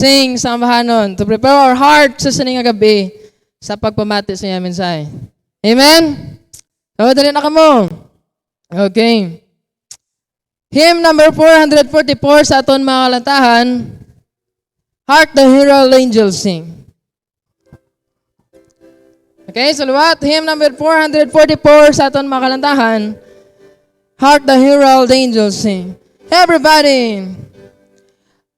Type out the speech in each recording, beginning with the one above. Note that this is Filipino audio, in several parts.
Sing sambahanon to prepare our heart sa sining nga gabi sa pagpamati sa iyang mensahe. Amen? So, dali na kamo. Okay. Hymn number 444 sa aton mga kalantahan, Hark the Herald Angels Sing. Okay, so luwat, hymn number 444 sa aton mga kalantahan, Hark the Herald Angels Sing. Everybody!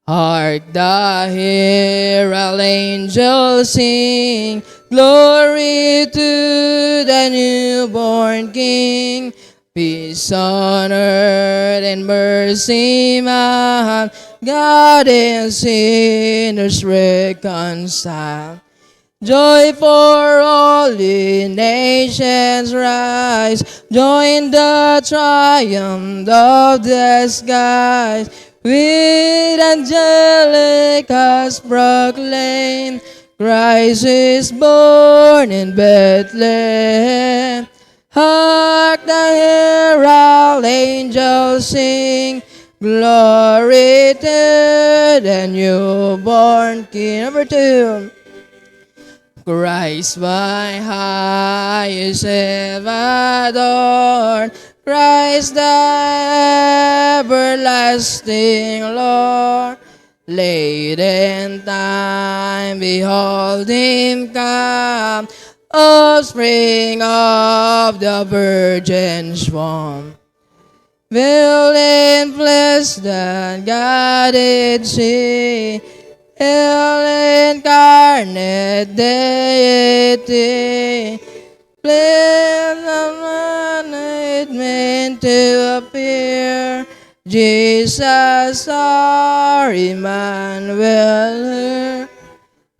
Hark the herald angels sing, glory to the newborn King. Peace on earth and mercy mild, God and sinners reconciled. Joy for all the nations rise, join the triumph of the skies. With angelic hosts proclaim, Christ is born in Bethlehem. Hark the herald angels sing, glory to the newborn King. Number 2. Christ my highest ever adored, Christ the everlasting Lord. Late in time, behold him come, offspring of the virgin's womb. Veiled in flesh that God did see, Hail incarnate deity, plan of man meant to appear, Jesus our Emmanuel.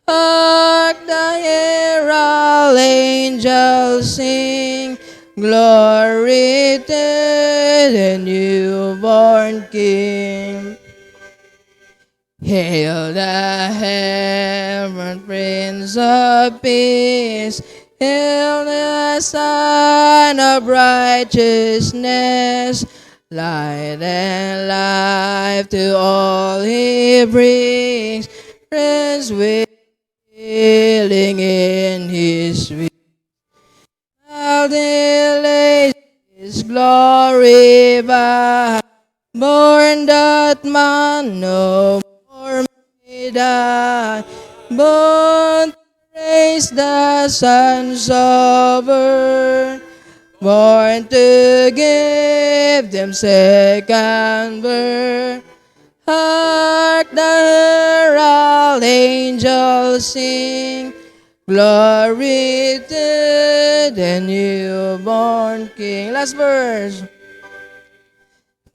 Hark the herald angels sing, glory to the newborn King. Hail the heaven Prince of Peace, hail the Son of righteousness, light and life to all he brings, friends with healing in his wings. Now delays his glory by, born that man no more may die, born to raise the sons of earth, born to give them second birth. Hark the herald angels sing, glory to the newborn King. Last verse.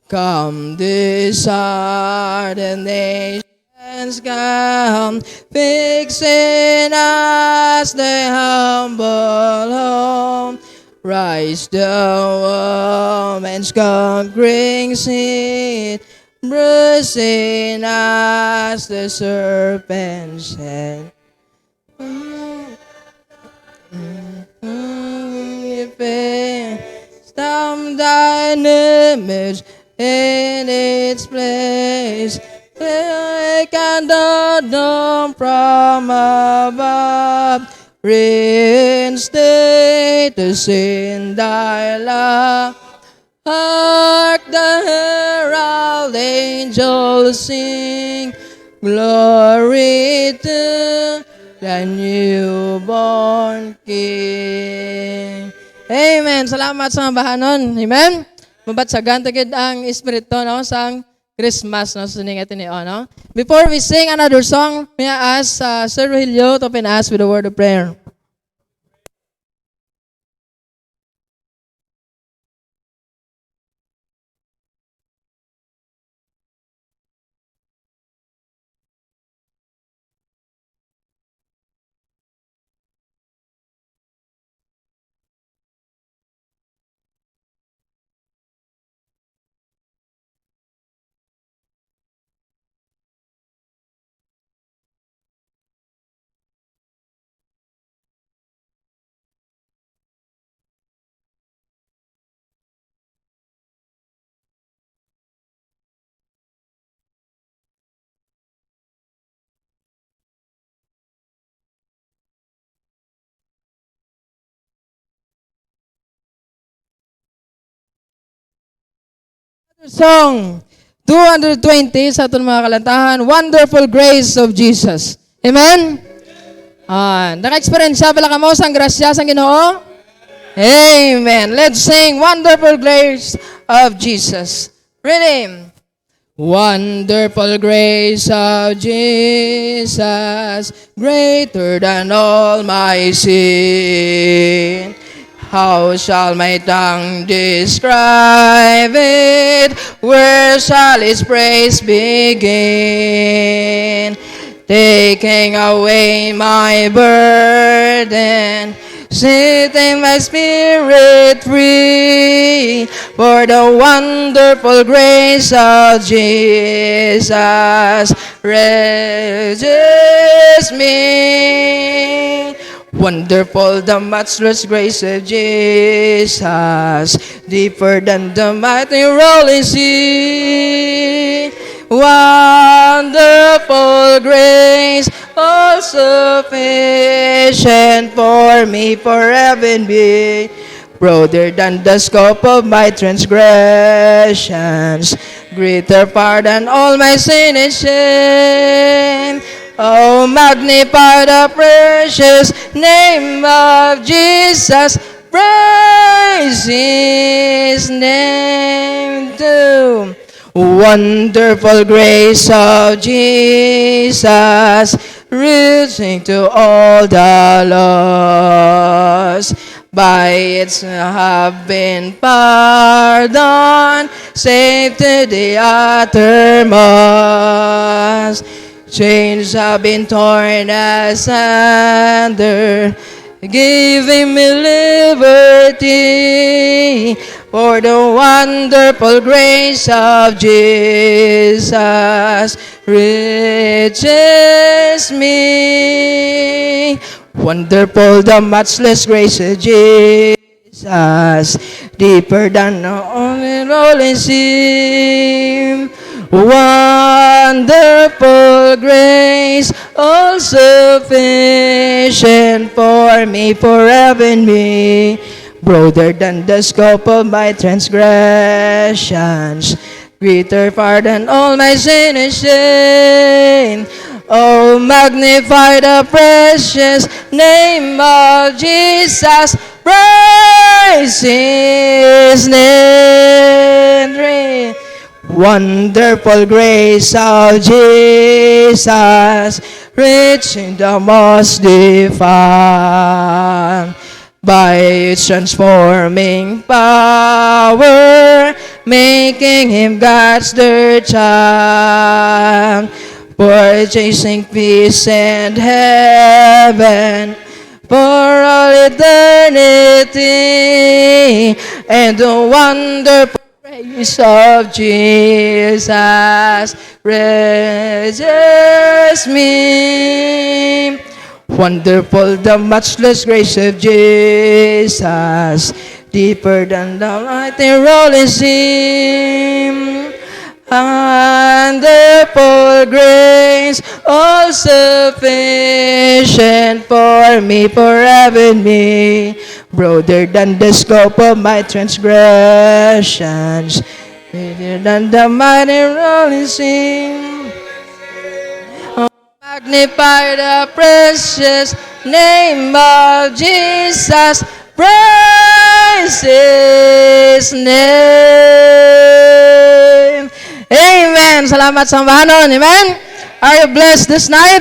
Come, disheartened nations, come, fixing us the humble home. Rise the woman's conquering seed, bruising us the serpent's head. Stamp thine image in its place, like the dawn from above, reinstate us in thy love. Hark the herald angels sing, glory to the newborn King. Amen. Salamat sa bahanon. Amen. Mabatsagan tagid ang espiritu no sang Christmas no suning ito ni no. Before we sing another song, may I ask Sir Rogelio to open us with a word of prayer. Song 220 sa aton mga kalantahan, Wonderful Grace of Jesus. Amen? Naka-experience siya pala kamo sang grasya sang Ginoo? Amen. Let's sing Wonderful Grace of Jesus. Ready? Wonderful grace of Jesus, greater than all my sin. How shall my tongue describe it? Where shall its praise begin? Taking away my burden, setting my spirit free, for the wonderful grace of Jesus reaches me. Wonderful the matchless grace of Jesus, deeper than the mighty rolling sea. Wonderful grace, all sufficient for me forever and be, broader than the scope of my transgressions, greater far than all my sin and shame. Oh, magnify the precious name of Jesus, praise His name too. Wonderful grace of Jesus, reaching to all the lost. By its have been pardoned, saved to the uttermost. Chains have been torn asunder, giving me liberty, for the wonderful grace of Jesus reaches me. Wonderful the matchless grace of Jesus, deeper than the only rolling sea. Wonderful grace, all sufficient for me forever and me, broader than the scope of my transgressions, greater far than all my sin and shame. Oh, magnify the precious name of Jesus, praise His name. Wonderful grace of Jesus, reaching the most divine, by its transforming power, making Him God's dear child, purchasing peace and heaven for all eternity, and the wonderful grace of Jesus reaches me. Wonderful the matchless grace of Jesus, deeper than the mighty rolling sea. Wonderful grace, all sufficient for me forever and me, broader than the scope of my transgressions, greater than the mighty rolling sea. Oh, magnify the precious name of Jesus, praise His name. Amen. Salamat sa sambahanon. Amen. Are you blessed this night?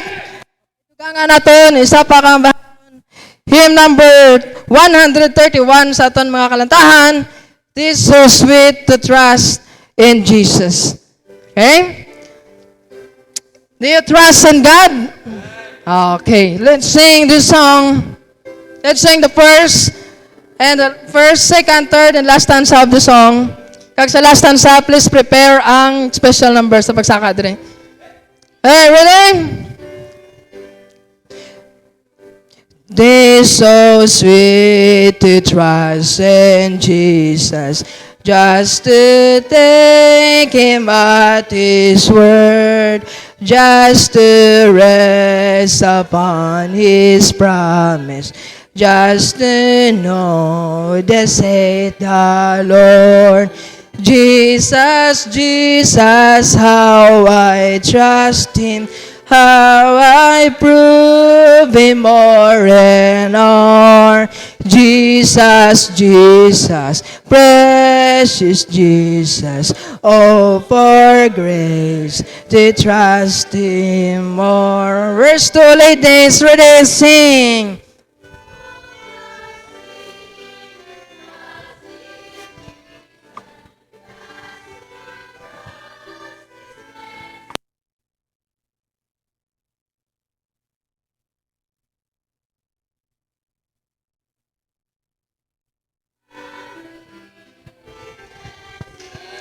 Tugangan natin, isa pa kang bahanon. Hymn number 131 sa aton mga kalantahan. It is so sweet to trust in Jesus. Okay? Do you trust in God? Okay. Let's sing this song. Let's sing the first, second, third, and last stanza of the song. Kag sa last stanza, please prepare ang special number sa pagsaka dre. Hey, ready? It is so sweet to trust in Jesus, just to take Him at His word, just to rest upon His promise, just to know the saith the Lord. Jesus, Jesus, how I trust Him, how I prove Him more and more. Jesus, Jesus, precious Jesus, oh, for grace to trust Him more. Verse 2, ladies, ready, sing.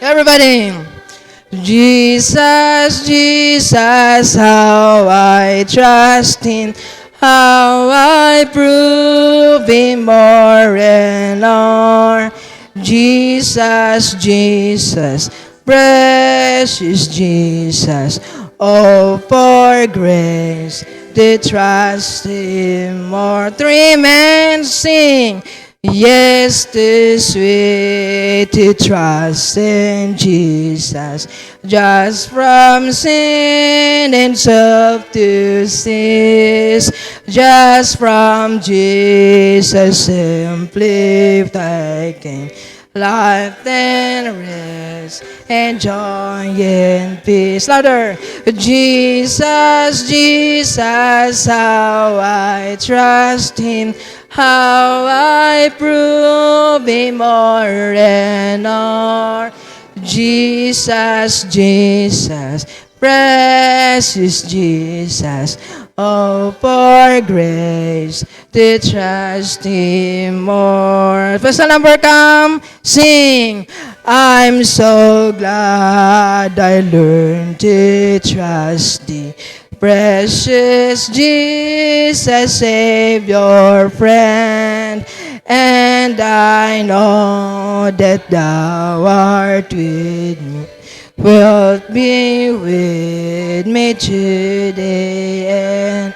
Everybody. Jesus, Jesus, how I trust Him, how I prove Him more and more. Jesus, Jesus, precious Jesus, oh, for grace to trust Him more. Three men sing. Yes, tis sweet to trust in Jesus, just from sin and self to cease, just from Jesus simply taking life and rest and joy and peace. Louder. Jesus, Jesus, how I trust Him, how I prove Him more and more. Jesus, Jesus, precious Jesus, oh, for grace to trust Him more. First number, come, sing. I'm so glad I learned to trust Thee, precious Jesus, Savior, friend. And I know that Thou art with me, wilt be with me to the end.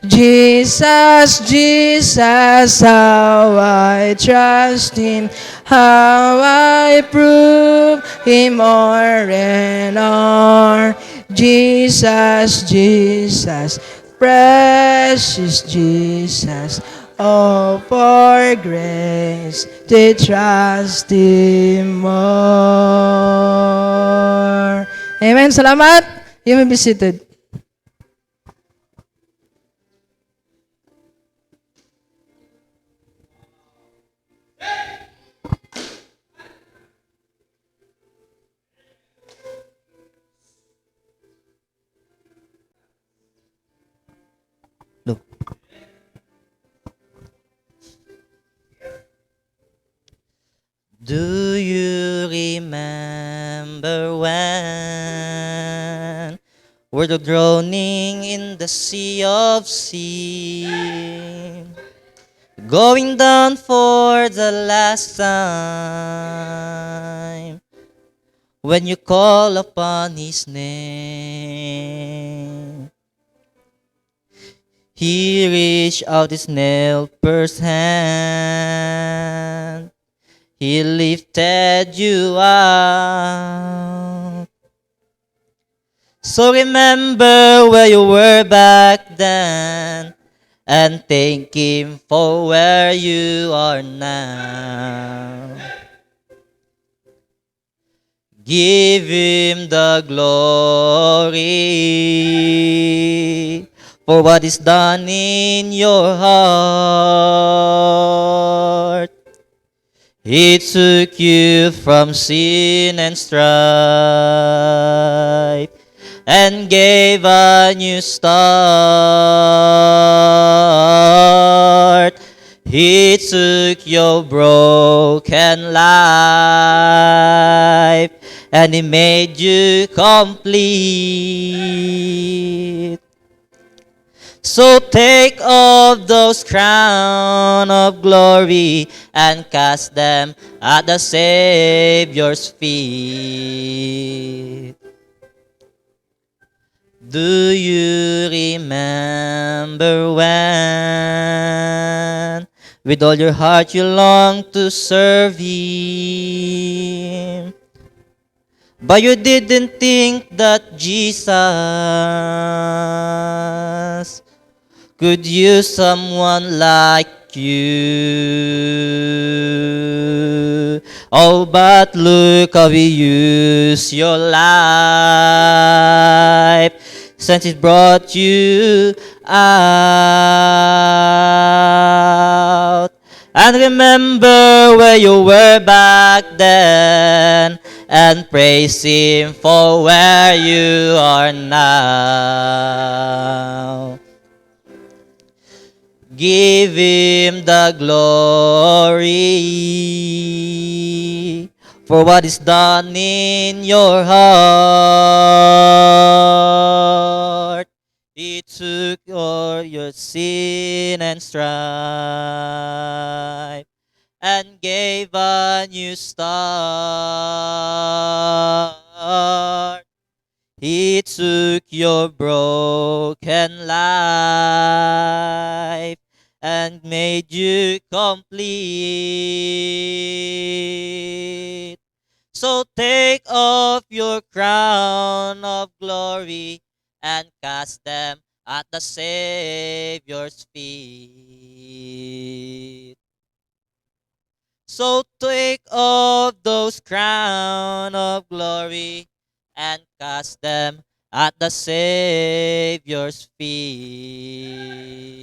Jesus, Jesus, how I trust Him, how I prove Him more and more. Jesus, Jesus, precious Jesus, oh, for grace to trust Him more. Amen. Salamat. You may be seated. Do you remember when we're droning in the sea of sin, going down for the last time, when you call upon His name? He reached out His nail-pierced hand, He lifted you up. So remember where you were back then, and thank Him for where you are now. Give Him the glory for what is done in your heart. He took you from sin and strife and gave a new start. He took your broken life and He made you complete. So take off those crown of glory and cast them at the Savior's feet. Do you remember when with all your heart you long to serve Him? But you didn't think that Jesus could use someone like you. Oh, but look how he used your life since it brought you out. And remember where you were back then and praise Him for where you are now. Give Him the glory for what is done in your heart. He took your sin and strife and gave a new start. He took your broken life and made you complete. So take off your crown of glory and cast them at the Savior's feet. So take off those crown of glory and cast them at the Savior's feet.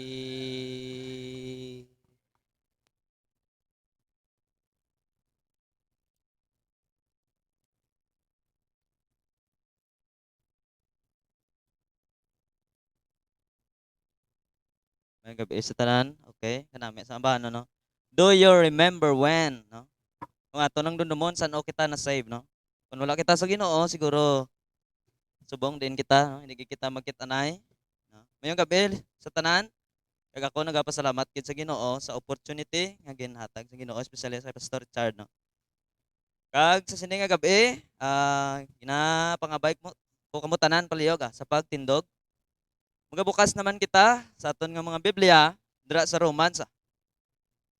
May gabi sa tanan, okay? Kanami sa ambahan, no? Do you remember when, no? Kung ato nang dundumon, saan o kita na-save, no? Kung wala kita sa Ginoo, siguro subong din kita, no? Hindi kita magkitanay. No? Mayong gabi sa tanan, kag ako nagapasalamat gid sa Ginoo sa opportunity nga ginhatag sa Ginoo especially sa Pastor Richard, no. Kag sa sini nga gabi, ginapangabay ko kamo tanan palihog sa pagtindog. Magabukas naman kita sa aton nga mga Biblia dira sa Romans.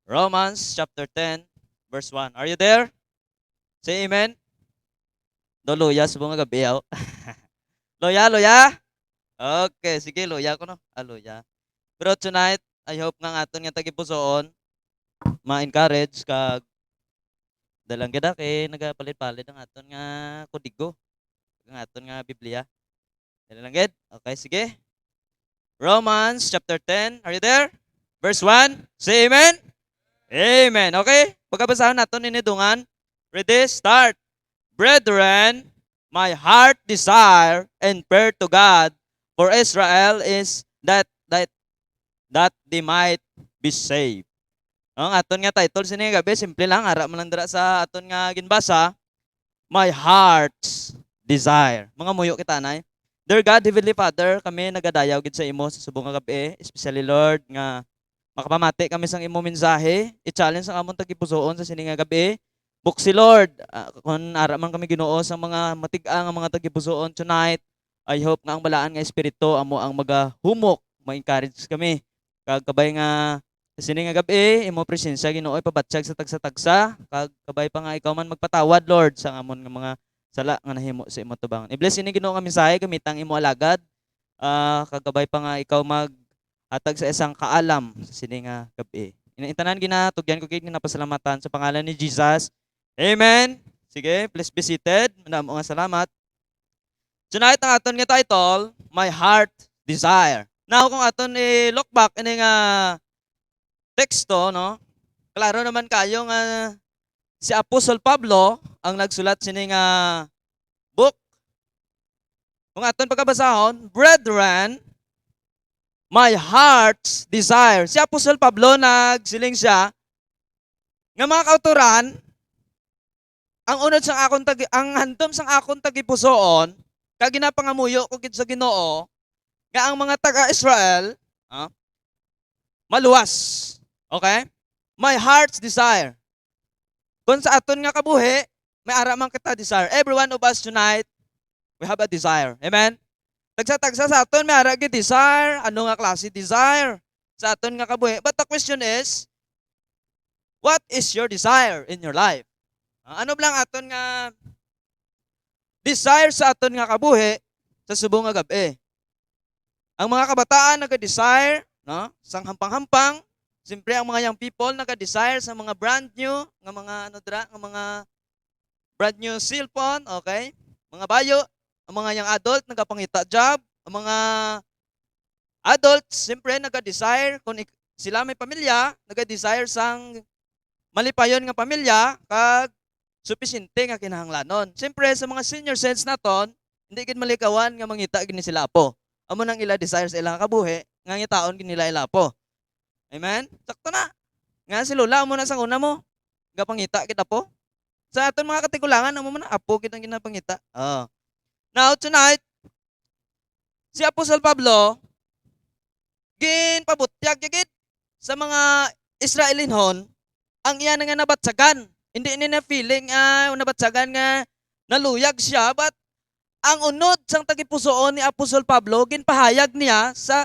Romans chapter 10 verse 1. Are you there? Say amen. Do luya subong nga gabi aw. Luya, luya. Okay, sige luya ko no. Luya. Pero tonight, I hope nga aton nga tagipusoon ma-encourage kag dalang gid kay nagapalit-palit ang aton nga kodigo, ang aton nga Biblia. Dalang gid. Okay, sige. Romans chapter 10. Are you there? Verse 1. Say amen. Amen. Okay? Pagkabasahon naton ini dungan. Ready? Start. Brethren, my heart desire and prayer to God for Israel is that they might be saved. Ang aton nga title sini gabi simple lang ara man lang dira sa aton nga ginbasa. My heart's desire. Mga muyo kita nay. Dear God, Heavenly Father, kami nagadayaw gid sa imo sa subong nga gabi, especially Lord nga makapamati kami sang imo mensahe, i-challenge ang among tagipusoon sa sini nga gabi. Buksi Lord, kung ara man kami Ginoo sa mga matig-ang nga mga tagipusoon tonight, I hope nga ang balaan nga espiritu amo ang magahumok, ma-encourage kami. Kag kabay nga sa sini nga gabi, imo presensya Ginoo ay pabatsyag sa tagsa-tagsa, kag kabay pa nga ikaw man magpatawad Lord sa amon nga mga sala nga nahimo sa imo tubangon. I-bless ini Ginoo nga mensahe gamitang imo alagad. Kag kabay pa nga ikaw maghatag sa isang kaalam sa sini nga gabi. Inaintanan ginatugyan ko gid nga napasalamatan sa pangalan ni Jesus. Amen. Sige, please be seated. Madamo nga salamat. Tonight ang aton nga title, My Heart Desire. Now kung aton i-look back ini nga teksto, no? Klaro naman kayo nga si Apostol Pablo ang nagsulat sini nga book. Kung aton pagkabasahon, Brethren, my heart's desire. Si Apostol Pablo nagsiling siya nga mga kauturan, ang unod sang akong ang handom sang akong tagipusoon, kag ginapangamuyo ko gid sa Ginoo, nga ang mga taga-Israel, maluwas. Okay? My heart's desire. Kung sa aton nga kabuhi, may ara man kita desire. Every one of us tonight, we have a desire. Amen? Tagsa-tagsa sa aton, may ara gid desire. Ano nga klase desire sa aton nga kabuhi? But the question is, what is your desire in your life? Ano lang aton nga desire sa aton nga kabuhi sa subong nga gabi. Ang mga kabataan naga-desire, no? Sang hampang-hampang, siyempre ang mga young people naga-desire sa mga brand new nga mga nga mga brand new cellphone, okay? Mga bayo, ang mga young adult nagapangita job, ang mga adults siyempre naga-desire kung sila may pamilya, naga-desire sang malipayon nga pamilya kag supisinte nga kinahanglanon. Siyempre sa mga senior citizens naton, hindi gid malikawan nga mangita gini sila po. Amo nang ila desire sa ilang kabuhi nga ngitaon gid nila ila po. Amen? Sakto na. Nga si Lola mo na sa una mo. Gapangita kita po. Sa aton mga katigulangan amo man apo kitang ginapangita. Oh. Now tonight si Apostol Pablo ginpabutyag gid sa mga Israelinhon ang iya nga nabatsagan. Hindi ni na feeling nabatsagan nga naluyag siya, but ang unod sang tagipusoon ni Apostol Pablo ginpahayag niya sa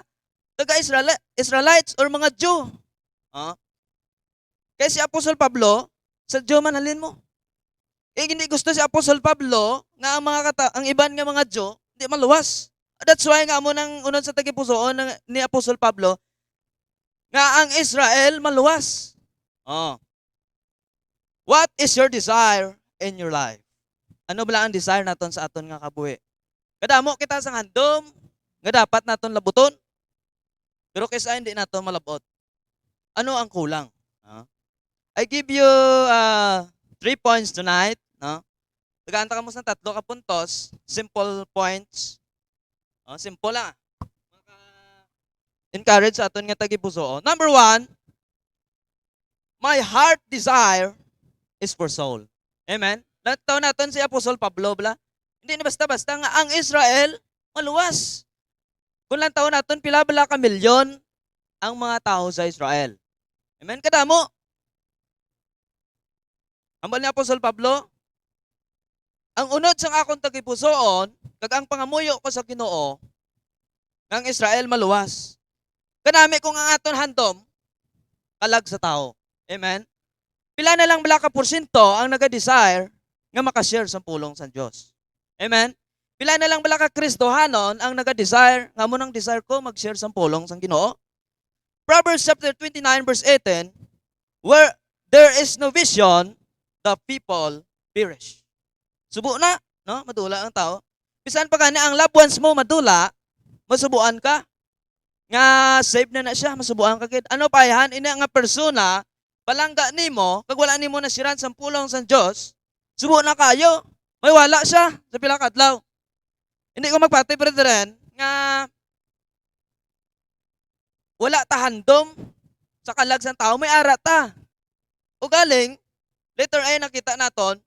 taga-Israelites or mga Jew. Kaya si Apostol Pablo sa Jew manhalin mo. Hindi gusto si Apostol Pablo nga ang iban nga mga Jew hindi maluwas. That's why nga mo nang unod sa tagipusoon ni Apostol Pablo nga ang Israel maluwas. What is your desire in your life? Ano ba ang desire naton sa aton nga kabuhi? Kadamo kita sa handom nga dapat naton labuton. Pero kaysa hindi naton malabot. Ano ang kulang? I give you 3 points tonight, no? Tagaanta ka mo sa 3 ka puntos, simple points. Simple lang. Encourage sa aton nga tagipusoon. Number 1, my heart desire is for soul. Amen? Nataw natin si Apostol Pablo, bla? Hindi na basta-basta nga ang Israel maluwas. Kung lang taon natin, pila bala ka milyon ang mga tao sa Israel. Amen? Kadamo. Ambal ni Apostol Pablo, ang unod sang akong tagipusoon, kag ang pangamuyo ko sa Ginoo, ng Israel maluwas. Kanami kung ang aton handom, kalag sa tao. Amen? Pila na lang bala ka porsyento ang naga-desire nga makashare sa pulong sa Diyos. Amen? Pila na lang bala ka Kristohanon ang naga-desire nga mo nang desire ko mag-share sa pulong sa Ginoo. Proverbs chapter 29 verse 18, where there is no vision, the people perish. Subo na, no? Madula ang tao. Bisan pa gani ang loved ones mo madula, masubuan ka. Nga save na siya, masubuan ka gid. Ano payahan ina nga persona palangga nimo kag wala nimo nasiran sa pulong sa Dios, subo na kayo. May wala siya sa pila ka adlaw. Hindi ko magpati brethren nga wala ta handom sa kalag sa tao, may ara ta. O galing letter A nakita naton,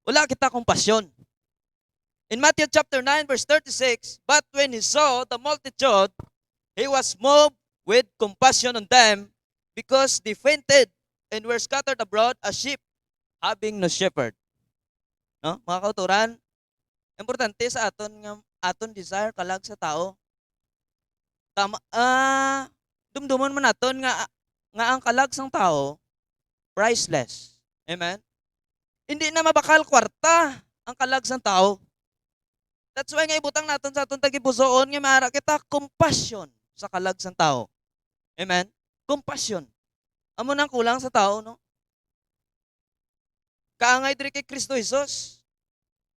wala kita kompasyon. In Matthew chapter 9 verse 36, but when he saw the multitude, he was moved with compassion on them because they fainted and were scattered abroad as sheep having no shepherd. No? Mga kauturan, importante sa aton desire kalag sa tao. Tama, dumdumon man naton nga ang kalag sang tao priceless. Amen? Hindi na mabakal kwarta ang kalag sang tao. That's why nga ibutang naton sa aton tagipusoon nga maara kita compassion sa kalag sang tao. Amen? Compassion. Amo nang kulang sa tao, no? Kaangay diri kay Kristo Jesus.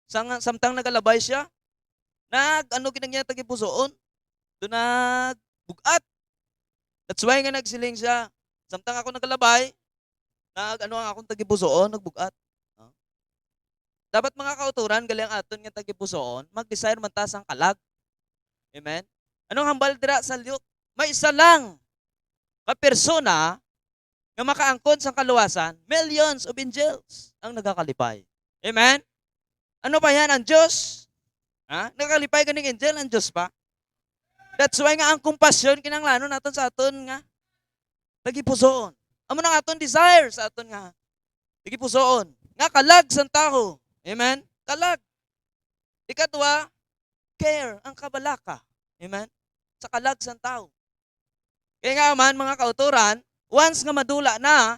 Samtang nagalabay siya, ginang niya tagipusoon, do nagbugat. That's why nga nagsiling siya. Samtang ako nagalabay, ang akong tagipusoon, nagbugat. Dapat mga kauturan, gali ang aton nga tagipusoon, mag-desire man ta sang kalag. Amen? Anong hambal dira sa liyok? May isa lang ka persona nga makaangkon sang kaluwasan, millions of angels ang nagakalipay. Amen? Ano pa yan? Ang Diyos? Nagakalipay ganing angel, ang Diyos pa? That's why nga ang kumpasyon kinanglanon naton sa aton nga tagipusoon. Amo nang aton desire sa aton nga tagipusoon. Nga kalag sang tao. Amen? Kalag. Ikatwa, care, ang kabalaka. Amen? Sa kalag sang tao. Kaya nga man, mga kauturan, once nga madula na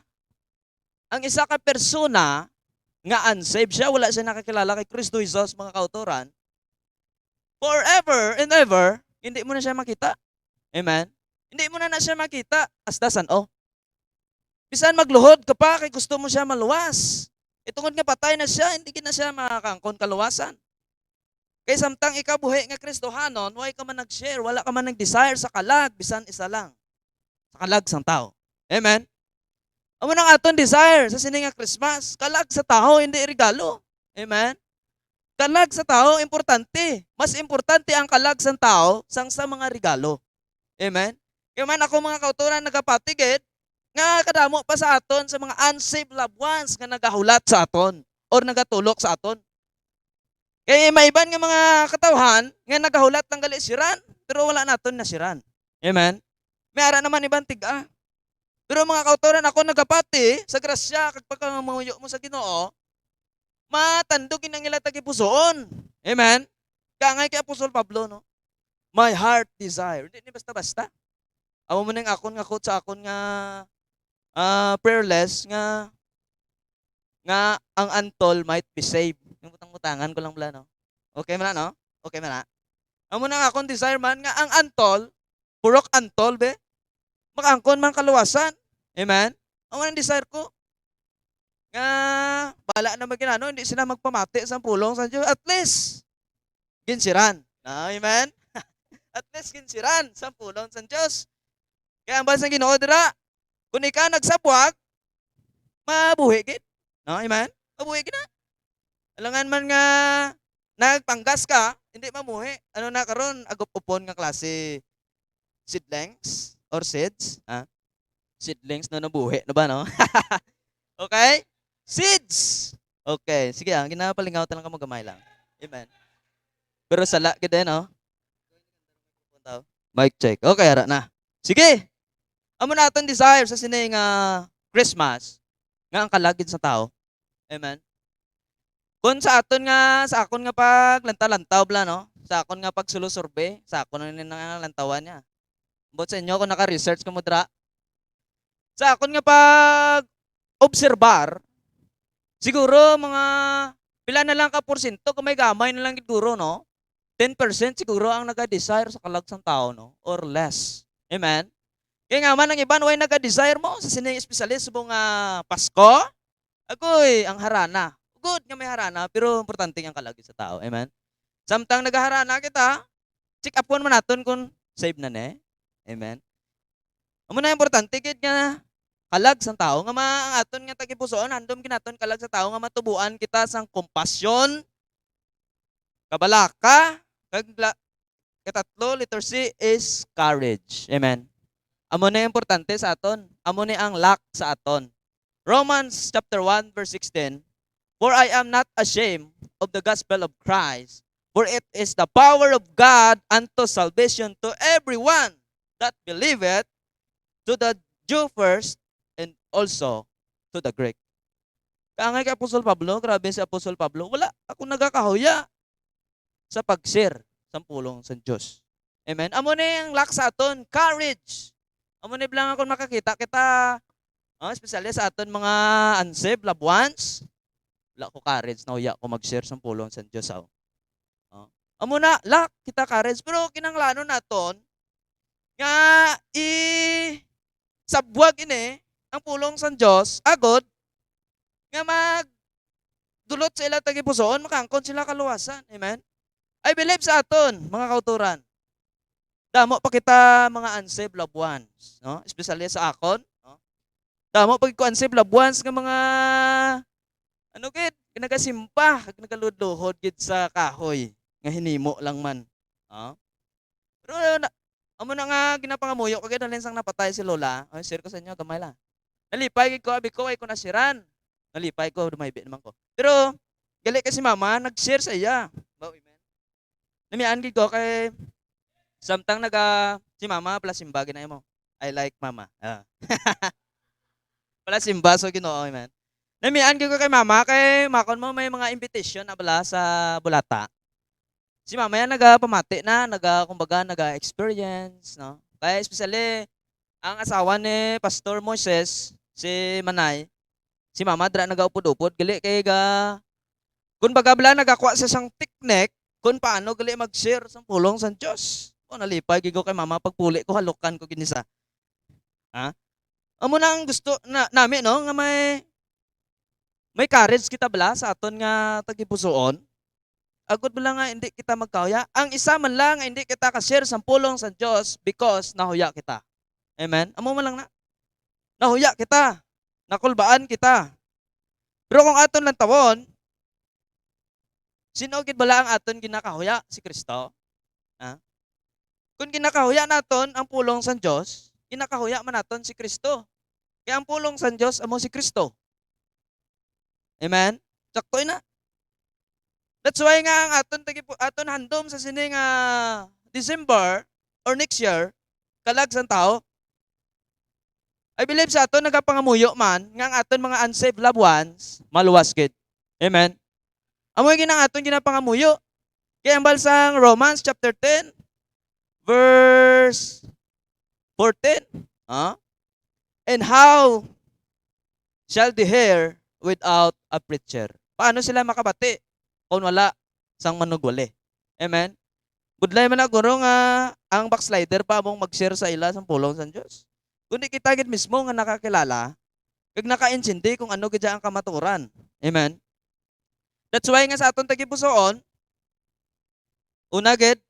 ang isa ka persona nga unsaved siya, wala siya nakakilala kay Kristo Jesus, mga kauturan, forever and ever, hindi mo na siya makita. Amen? Hindi mo na siya makita. Hasta san, oh. Bisan magluhod ka pa, kay gusto mo siya maluwas. Itungod nga patay na siya, hindi na siya makakangkon kaluwasan. Kaya samtang ikaw buhi nga Kristohanon, why ka man nag-share, wala ka man nag-desire sa kalag, bisan isa lang. Sa kalag sang tao. Amen? Amo nang aton desire sa sini nga Christmas, kalag sa tao, hindi regalo. Amen? Kalag sa tao, importante. Mas importante ang kalag sa tao sang sa mga regalo. Amen? Kaya man ako mga kauturan nagapatigid, nga kadamo pa sa aton sa mga unsaved loved ones nga nagahulat sa aton or nagatulok sa aton. Kaya may iban nga mga katawhan nga nagahulat ng gali siran, pero wala naton na siran. Amen? May ara naman ibang tiga. Pero mga kauturan ako nagapati sa grasya kag pagkamamuyo mo sa Ginoo, matandog inang ila tagipusoon. Amen? Kaya nga kay Apostol Pablo, no? My heart desire. Hindi basta-basta. Amo mo nang akon nga quote sa akon nga prayerless nga ang antol might be saved. Yung butang-butangan ko lang bala, no? Okay man no? Okay man na? Amo nang akon desire man nga ang antol, purok antol be, makaangkon man kaluwasan. Amen? Amo nang desire ko. Nga bala na maginano, hindi sila magpamati sa pulong sa Diyos. At least ginsiran. Amen? At least ginsiran sa pulong sa Diyos. Kaya ang basa ng Ginoo dira, kung ikaw nagsabwag, mabuhi gid. No, amen? Mabuhi gid na. Alangan man nga nagpanggas ka, hindi mamuhi. Ano na karon agop-upon nga klase seedlings or seeds, ha? Seedlings no nabuhi, no ba no? Okay? Seeds. Okay, sige ang ginapalingaw lang ka mo gamay lang. Amen. Pero sala gid no? Mic check. Okay, ara na. Sige. Amo naton desire sa sini nga Christmas nga ang kalagid sa tao. Amen. Kung sa aton nga sa akon nga paglantaw-lantaw bla no, sa akon nga pagsulusurbe, sa akon nga lantawan niya. But sa inyo kung naka-research ka mo dra, sa akon nga pag obserbar, siguro mga pila na lang ka porsyento kung may gamay na lang siguro no. 10% siguro ang naga-desire sa kalagsang tao no or less. Amen. Kaya nga man ang iban way naga-desire mo sa sining espesyalist subong Pasko. Agoy ang harana. Good nga may harana pero importante ang kalagi sa tao. Amen. Samtang nagaharana kita, check upon man naton kung save na ne. Amen. Amo na importante gid nga kalag sa tao nga ang aton nga tagipusoon andom ginaton kalag sa tao nga matubuan kita sang kompasyon, kabalaka, katatlo letter C is courage. Amen. Amo na importante sa aton. Amo ni ang lack sa aton. Romans chapter 1 verse 16. For I am not ashamed of the gospel of Christ, for it is the power of God unto salvation to everyone that believeth, to the Jew first, and also to the Greek. Kaya nga kay Apostol Pablo, grabe si Apostol Pablo, wala ako nagakahuya sa pag-share sa pulong sa Diyos. Amen. Amo na yung lack sa aton, courage. Amo na lang ako makakita kita, especially sa aton mga unsaved loved ones, wala ko courage na huya ko mag-share sa pulong sa Diyos. Amo na, lack kita courage, pero kinanglano naton, nga sabwag ini, ang pulong sa Diyos, agod, nga dulot sa ilang tagipusoon, makangkon sila kaluwasan. Amen? I believe sa aton, mga kauturan. Damo pa kita mga unsaved loved ones, no? Especially sa akon, no? Damo pa ko unsaved loved ones nga mga ano gid, nagasimpa, kag nagaludluhod gid sa kahoy nga hinimo lang man. Pero amo na nga ginapangamuyo kag dalin sang napatay si Lola. Ay share ko sa inyo gamay la. Nalipay gid ko abi ko ay ko nasiran. Nalipay ko dumaybi naman ko. Pero gali kasi mama nag-share sa iya. Amen. Namian gid ko kay samtang si mama pala simba ginay mo. I like mama. Pala simba so Ginoo, amen. Namian gid ko kay mama kay makon mo may mga invitation na bala sa bulata. Si mama yan nagapamati na, kumbaga naga-experience, no? Kaya especially ang asawa ni Pastor Moses, si Manay, Si mama dra nagaupod-upod gali kay ga kun bagabla nagakuha sa isang technique kung paano gali mag-share sa pulong sa Dios. O nalipay gigo kay mama pagpuli ko halukan ko kinisa. Ha? Amo na ang gusto na nami no nga may courage kita bala sa aton nga tagipusoon. Agud bala nga hindi kita magkahuya. Ang isa man lang nga hindi kita ka-share sa pulong sa Dios because nahuya kita. Amen. Amo man lang na. Nahuya kita. Nakulbaan kita. Pero kung aton lang tawon, sino gid bala ang aton ginakahuya? Si Kristo. Ha? Kung ginakahuya naton ang pulong sa Dios, ginakahuya man naton si Kristo. Kaya ang pulong sa Dios amo si Kristo. Amen? Sakto na. That's why nga ang aton handom sa sining December or next year, kalag sa tao, I believe sa aton nagapangamuyo man nga ang aton mga unsaved loved ones maluwas gid. Amen. Amo ginang aton ginapangamuyo. Kaya ang balsang Romans chapter 10 verse 14, and how shall they hear without a preacher? Paano sila makabati kung wala sang manugwali? Amen. Budlay man guro nga ang backslider pa mong mag-share sa ila sa pulong sa Dios. Kundi kita gid mismo nga nakakilala, kag nakaintindi kung ano gid ang kamaturan. Amen. That's why nga sa aton tagipusoon, una gid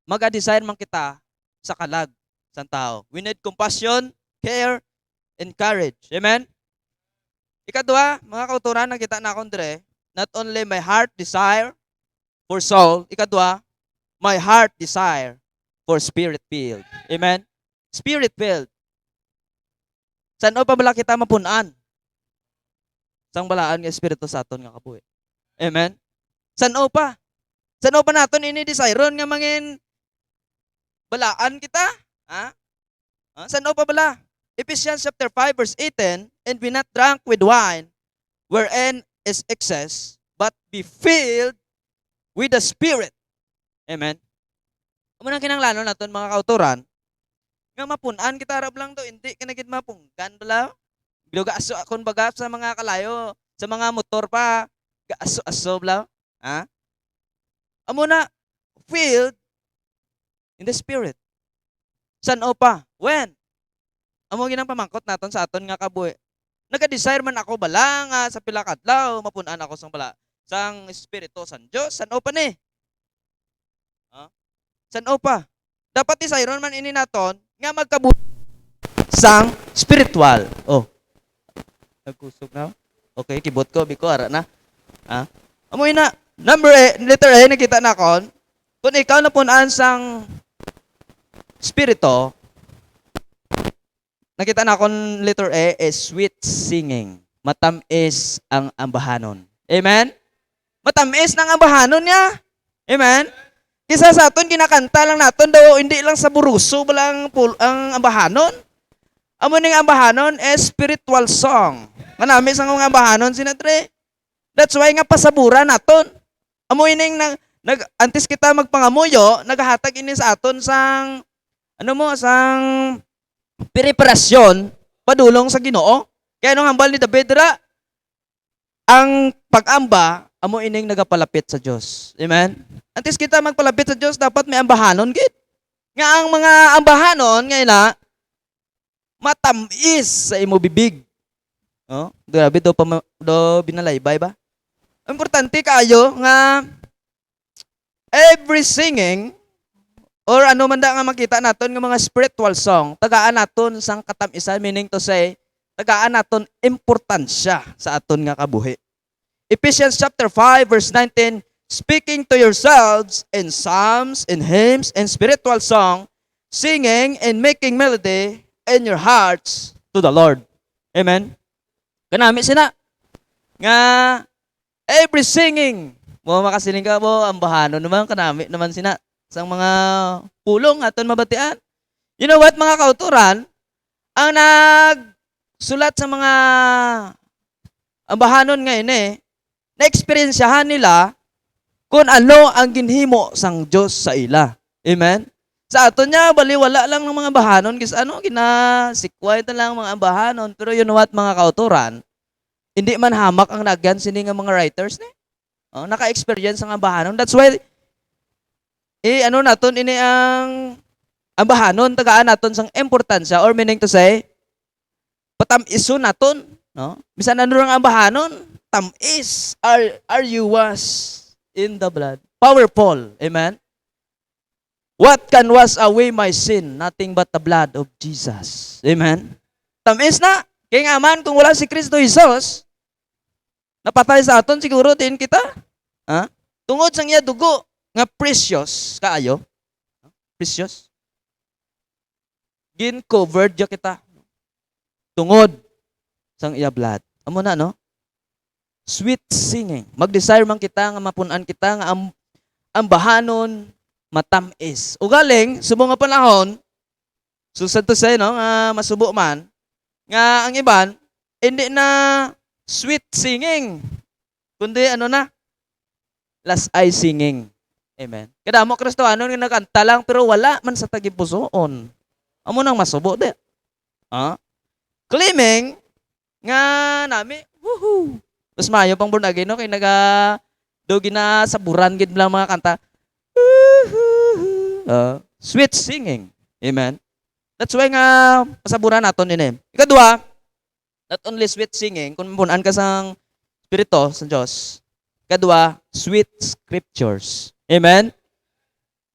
mag-desire man kita sa kalag sa tao. We need compassion, care, and courage. Amen. Ikadua, mga kauturan nakita na akong dire, not only my heart desire for soul, ikadua, my heart desire for spirit-filled. Amen. Spirit-filled. Saan pa bala kita mapunan? Sang balaan nga espiritu sa aton nga kabuhi. Amen. Saan pa? Saan pa naton ini desire nga mangin balaan kita? Ha? Saan pa bala? Ephesians chapter 5 verse 18, and be not drunk with wine, wherein is excess, but be filled with the Spirit. Amen. Amo nang kinahanglan naton mga kauturan, nga mapunan kita rab lang do, hindi kinagid mapunggan bala. Bilo gaaso akon baga sa mga kalayo, sa mga motor pa, gaaso bala. Ha? Amo na filled in the Spirit. San pa? When? Amo ginang pamangkot naton sa aton nga kabuhi. Naga-desire man ako bala nga sa pila ka adlaw mapunan ako sang bala sang Espiritu sa Dios. San pa ni? San pa? Dapat desire man ini naton nga magkabuhi sang spiritual. Oh. Nagkusog na. Okay, kibot ko biko ara na. Amo ina letter A nakita na kon. Kung ikaw napunan sang Espiritu, nakita na akong letter A is sweet singing. Matamis ang ambahanon. Amen? Matamis ng ambahanon niya. Amen? Kisa sa aton, kinakanta lang naton daw, hindi lang sa buruso, balang ang ambahanon. Amo ning ambahanon is spiritual song. Manamis ang ambahanon sinatre. That's why nga pasabura naton. Amo ining antes kita magpangamuyo, naghahatag ini sa aton sang sang preparasyon padulong sa Ginoo. Kaya nung hambal ni David ra, ang pag-amba amo ining nagapalapit sa Dios. Amen. Antes kita magpalapit sa Dios, dapat may ambahanon gid. Nga ang mga ambahanon ngayon matamis sa imo bibig. Grabe do binalaybay ba? Importante kaayo nga every singing or ano man da nga makita naton nga mga spiritual song, tagaan naton sang katamisan, meaning to say, tagaan naton importansya sa aton nga kabuhi. Ephesians chapter 5 verse 19, speaking to yourselves in psalms, in hymns, and spiritual song, singing and making melody in your hearts to the Lord. Amen. Kanami sina nga every singing, mo makasiling ka mo, ambahanon naman kanami naman sina sang mga pulong aton mabatian. You know what, mga kauturan, ang nagsulat sa mga ambahanon ngayon na-experiensyahan nila kung ano ang ginhimo sang Diyos sa ila. Amen? Sa aton niya, baliwala lang ng mga ambahanon, kasi ginasikway na lang mga ambahanon. Pero you know what, mga kauturan, Hindi man hamak ang nagyan sini nga mga writers ni. Naka-experience ang ambahanon. That's why ano naton ini ang ambahanon tagaan naton sang importansya or meaning to say patamiso naton, no? Bisan ano ang ambahanon, tamis are you was in the blood. Powerful. Amen. What can wash away my sin? Nothing but the blood of Jesus. Amen. Tamis na. Kaya nga man, kung wala si Kristo Jesus, napatay sa aton, siguro din kita. Tungod sang iya dugo, nga precious, kaayo. Precious. Gin-covered ya kita. Tungod sang iya blood. Amo na, no? Sweet singing. Mag-desire man kita, nga mapunan kita, nga ambahanon, matamis. Ugaling, sa mga panahon, susad to say, no, nga masubo man, nga ang iban, hindi na sweet singing, kundi ano na, last eye singing. Amen. Kada mo Kristohano nga nagkanta lang, pero wala man sa tagipusoon. Amo nang masubo, de. Claiming, nga nami, woohoo. Tapos mayo pang born again, no, kay dogi na saburan, gid lang mga kanta, sweet singing. Amen. That's why nga pasaburan naton ini. Ikadua, not only sweet singing, kung mapunan ka sang Espiritu sa Diyos. Ikadua, sweet scriptures. Amen.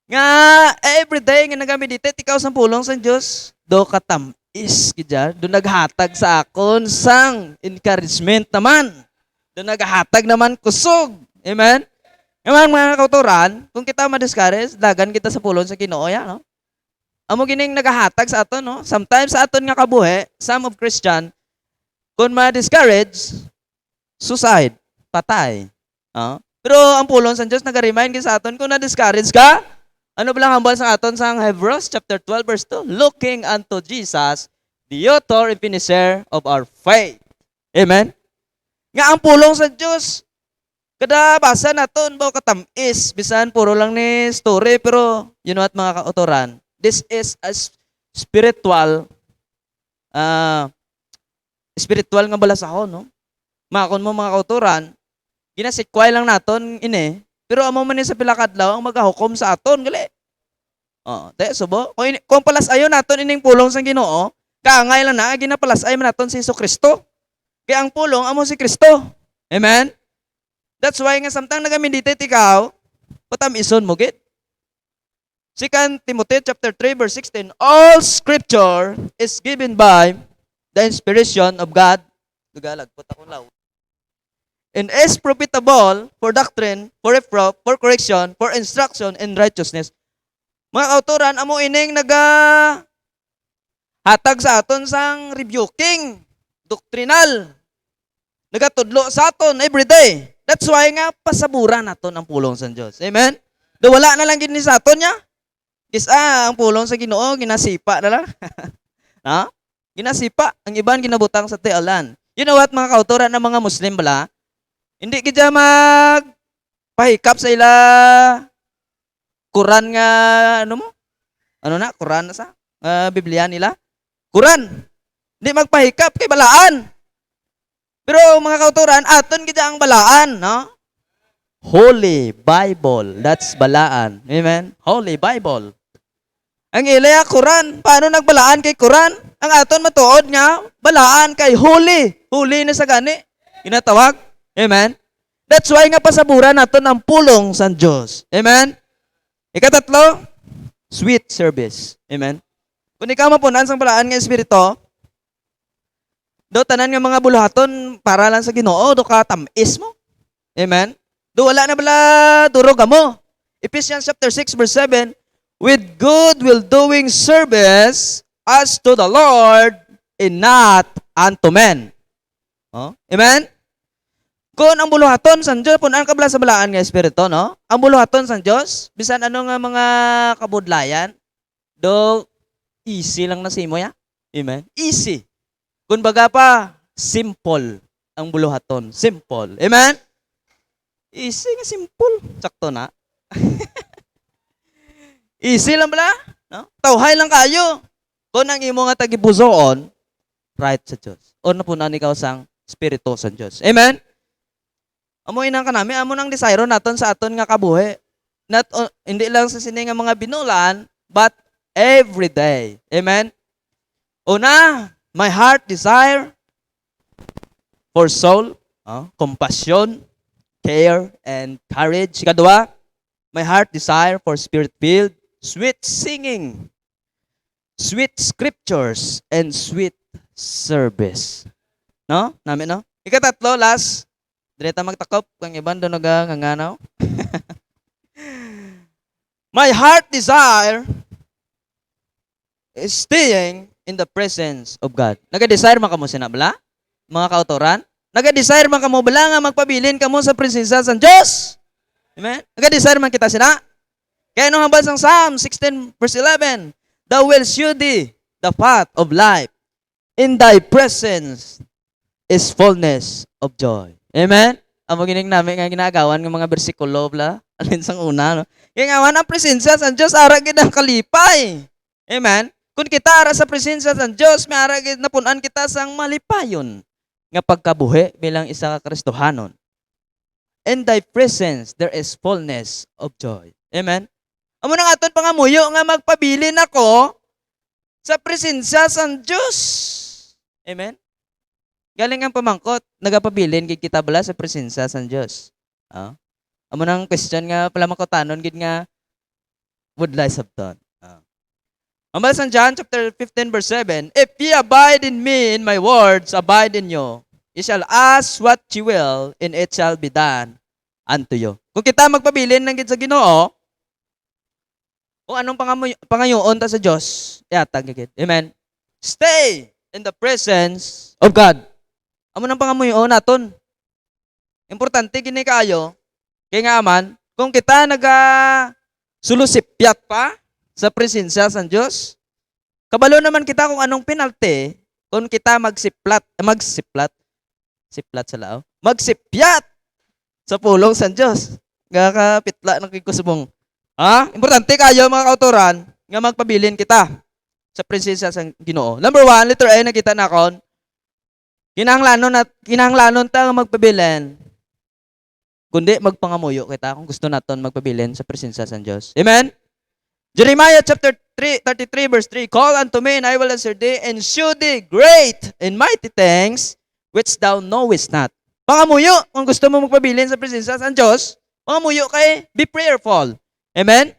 Nga everyday nga nagamit dito, ikaw sang pulong sa Diyos, do katamis kidya, do naghatag sa akon sang encouragement naman. Do naghatag naman kusog. Amen. Ngayon mga kauturan, kung kita ma-discourage, dagan kita sa pulong sa Ginoo ya, no? Amo gining nagahatag sa aton, no? Sometimes sa aton nga kabuhi, some of Christian, kung ma-discourage, suicide, patay. Pero ang pulong sa Diyos nag-remind sa aton, kung na-discourage ka, ano ba lang hambal sa aton sa Hebrews chapter 12 verse 2? Looking unto Jesus, the author and finisher of our faith. Amen? Nga ang pulong sa Diyos, kada basa naton ba katamis, bisan puro lang ni story, pero you know what mga kautoran, this is a spiritual nga balasahon, no? Makon mo mga kauturan, ginasikway lang naton ini, pero amo man ni sa pilakadlaw ang magahukom sa aton gali. Subo, kung palasayon naton ining pulong sang Ginoo, kaangay lang na ginapalasay man naton si Kristo. Kaya ang pulong amo si Kristo. Amen. That's why nga samtang nagamindite ikaw, patamison mo gid. 2 Timothy chapter 3 verse 16, all scripture is given by the inspiration of God. Dugalag, puta ko law. And is profitable for doctrine, for reproof, for correction, for instruction in righteousness. Mga kauturan, amo ining hatag sa aton sang rebuking, doctrinal. Nagatudlo sa aton everyday. That's why nga pasaburan naton ang pulong sa Diyos. Amen? Do wala na lang gini sa aton niya. Ang pulong sa Ginoo ginasipa na lang. Ginasipa. Ang iban ginabutang sa tialan. You know what mga kauturan ng mga Muslim bala? Hindi kidya pahikap sa ila Quran nga Quran na sa Biblia nila. Quran. Hindi magpahikap kay balaan. Pero mga kauturan, aton kidya ang balaan, no? Holy Bible. That's balaan. Amen? Holy Bible. Ang ilaya Quran, paano nagbalaan kay Quran? Ang aton matuod nga, balaan kay holy. Holy na sa gani. Ginatawag. Amen? That's why nga pasaburan naton ang pulong sa Diyos. Amen? Ikatatlo, sweet service. Amen? Kung ikaw mapunan sang balaan nga Espiritu, do tanan nga mga buluhaton para lang sa Ginoo, do ka tamis mo. Amen? Do wala na bala durog mo. Ephesians chapter 6 verse 7, with good will doing service as to the Lord and not unto men. Amen? Kung ang buluhaton sa Diyos, punan ka bala sa balaan nga Espiritu, no? Ang buluhaton sa Diyos, bisan ano nga mga kabudlayan, do easy lang na simo ya. Amen? Easy. Kung baga pa, simple ang buluhaton. Simple. Amen? Easy nga simple. Sakto na. Easy lang bala. No? Tawhay lang kayo. Kung ang imo nga tagipusoon, right sa Diyos. O na po na ikaw sang Espiritu sa Dios. Amen. Amo inang kanami, amo nang desire naton sa aton nga kabuhi. Hindi lang sa sini nga mga binulan, but every day. Amen. Una, my heart desire for soul, compassion, care, and courage. Ikadua, my heart desire for spirit-filled, sweet singing, sweet scriptures, and sweet service. No? Nami, no? Ikatatlo, last, direta magtakop, kang iban doon nganganaw. My heart desire is staying in the presence of God. Naga-desire man kamo sinabla? Mga kautoran? Naga-desire man kamo bala nga magpabilin kamo sa presensya sa Diyos? Amen? Naga-desire man kita sina? Kaya nung hambal sang Psalm 16 verse 11, Thou wilt shew thee the path of life. In thy presence is fullness of joy. Amen? Amo gining namin nga ginagawan ng mga bersikulo bla. Alin sang una, no? Kaya nga ang presensya sa Diyos ara gid ang kalipay. Amen? Kung kita ara sa presensya sa Diyos, may ara gid napunan kita sang malipayon nga pagkabuhi bilang isa ka Kristohanon. In thy presence there is fullness of joy. Amen? Amo nang aton pangamuyo nga magpabilin ako sa presensya sa Diyos. Amen? Galing ang pamangkot, nagapabilin gid kita bala sa presensya sa Diyos. Amo nang question nga pala makutanon gid nga would lies have done. Ambal sa John chapter 15 verse 7, If ye abide in me, in my words abide in you, ye shall ask what ye will, and it shall be done unto you. Kung kita magpabilin ng gid sa Ginoo, kung anong pangayoon ta sa Dios, iatag gid. Amen. Stay in the presence of God. Amo nang pangamuyon naton. Importante gini kaayo. Kaya nga man, kung kita sulusipyat pa sa presensya sa Diyos, kabalo naman kita kung anong penalty kung kita magsipyat sa pulong sa Diyos. Gakapitla ng kikusubong. Importante kayo mga kautoran nga magpabilin kita sa presensya sa Ginoo. Number 1, letter A, nakita na kon. Kinahanglanon ta nga magpabilin kundi magpangamuyo kita kung gusto naton magpabilin sa presensya sa Diyos. Amen? Jeremiah chapter 33 verse 3, Call unto me and I will answer thee and shew thee great and mighty things which thou knowest not. Pangamuyo, kung gusto mo magpabilin sa presensya sa Diyos, pangamuyo kay be prayerful. Amen?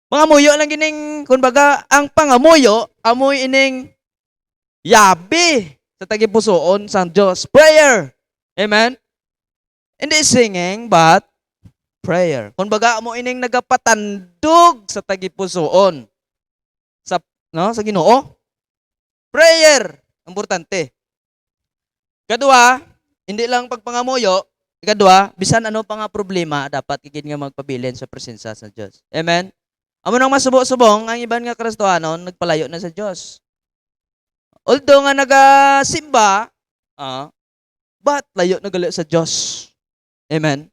Pangamuyo lang gining, kumbaga, ang pangamuyo, amoy ining yabi sa tagipusoon sa Diyos. Prayer. Amen? Hindi singing, but prayer. Kung baga mo ining nagapatandog sa tagipusoon sa Ginoo. Prayer. Importante. Kadua, hindi lang pagpangamuyo. Ikadua, bisan ano pa nga problema, dapat ikid nga magpabilin sa presensya sa Diyos. Amen? Amo nang masubo-subong, ang iban nga Kristohanon, nagpalayo na sa Diyos. Although nga nagasimba, but layo na gali sa Diyos. Amen.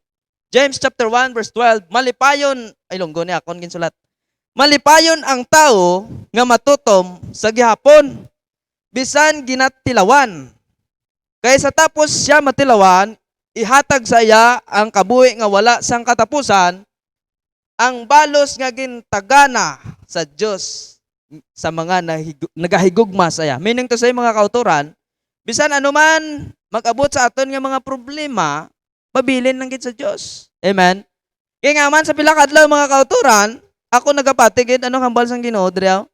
James chapter 1 verse 12, malipayon, ay lunggo ni akon ginsulat. Malipayon ang tao nga matutom sa gihapon, bisan ginatilawan. Kaya sa tapos siya matilawan, ihatag sa iya ang kabuhi nga wala sang katapusan, ang balos nga gintagana sa Diyos sa mga nagahigugma sa iya. Meaning to say mga kauturan, bisan anuman mag-abot sa aton nga mga problema, pabilin lang gid sa Diyos. Amen. Kaya nga man sa pila kadlaw mga kauturan, ako nagapatigid anong hambal sang Ginoo driaw?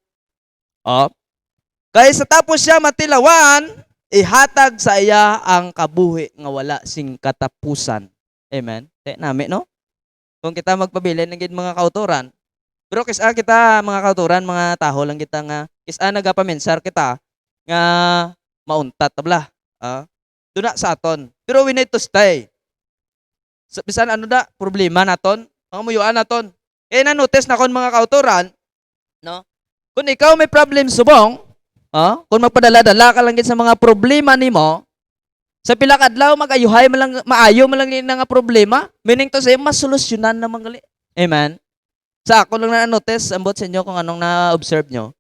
Kaya sa tapos siya matilawan, ihatag sa iya ang kabuhi nga wala sing katapusan. Amen. Nami no? Kung kita magpabilin lang gid mga kauturan, pero kisa kita mga kauturan, mga taho lang kita nga kisa nagapamensar kita nga mauntat tabla. Duna sa aton. Pero we need to stay. Bisan ano da problema naton, mga muyuan naton. Kaya na-notice na kon mga kauturan, no? Kung ikaw may problem subong, kung magpadala-dala ka lang sa mga problema nimo, sa pila ka adlaw mag-ayuhay maayo man lang nga problema, meaning to say masolusyonan na mangali. Amen. Sa ako lang na-notice ambot sa inyo kung anong na-observe nyo.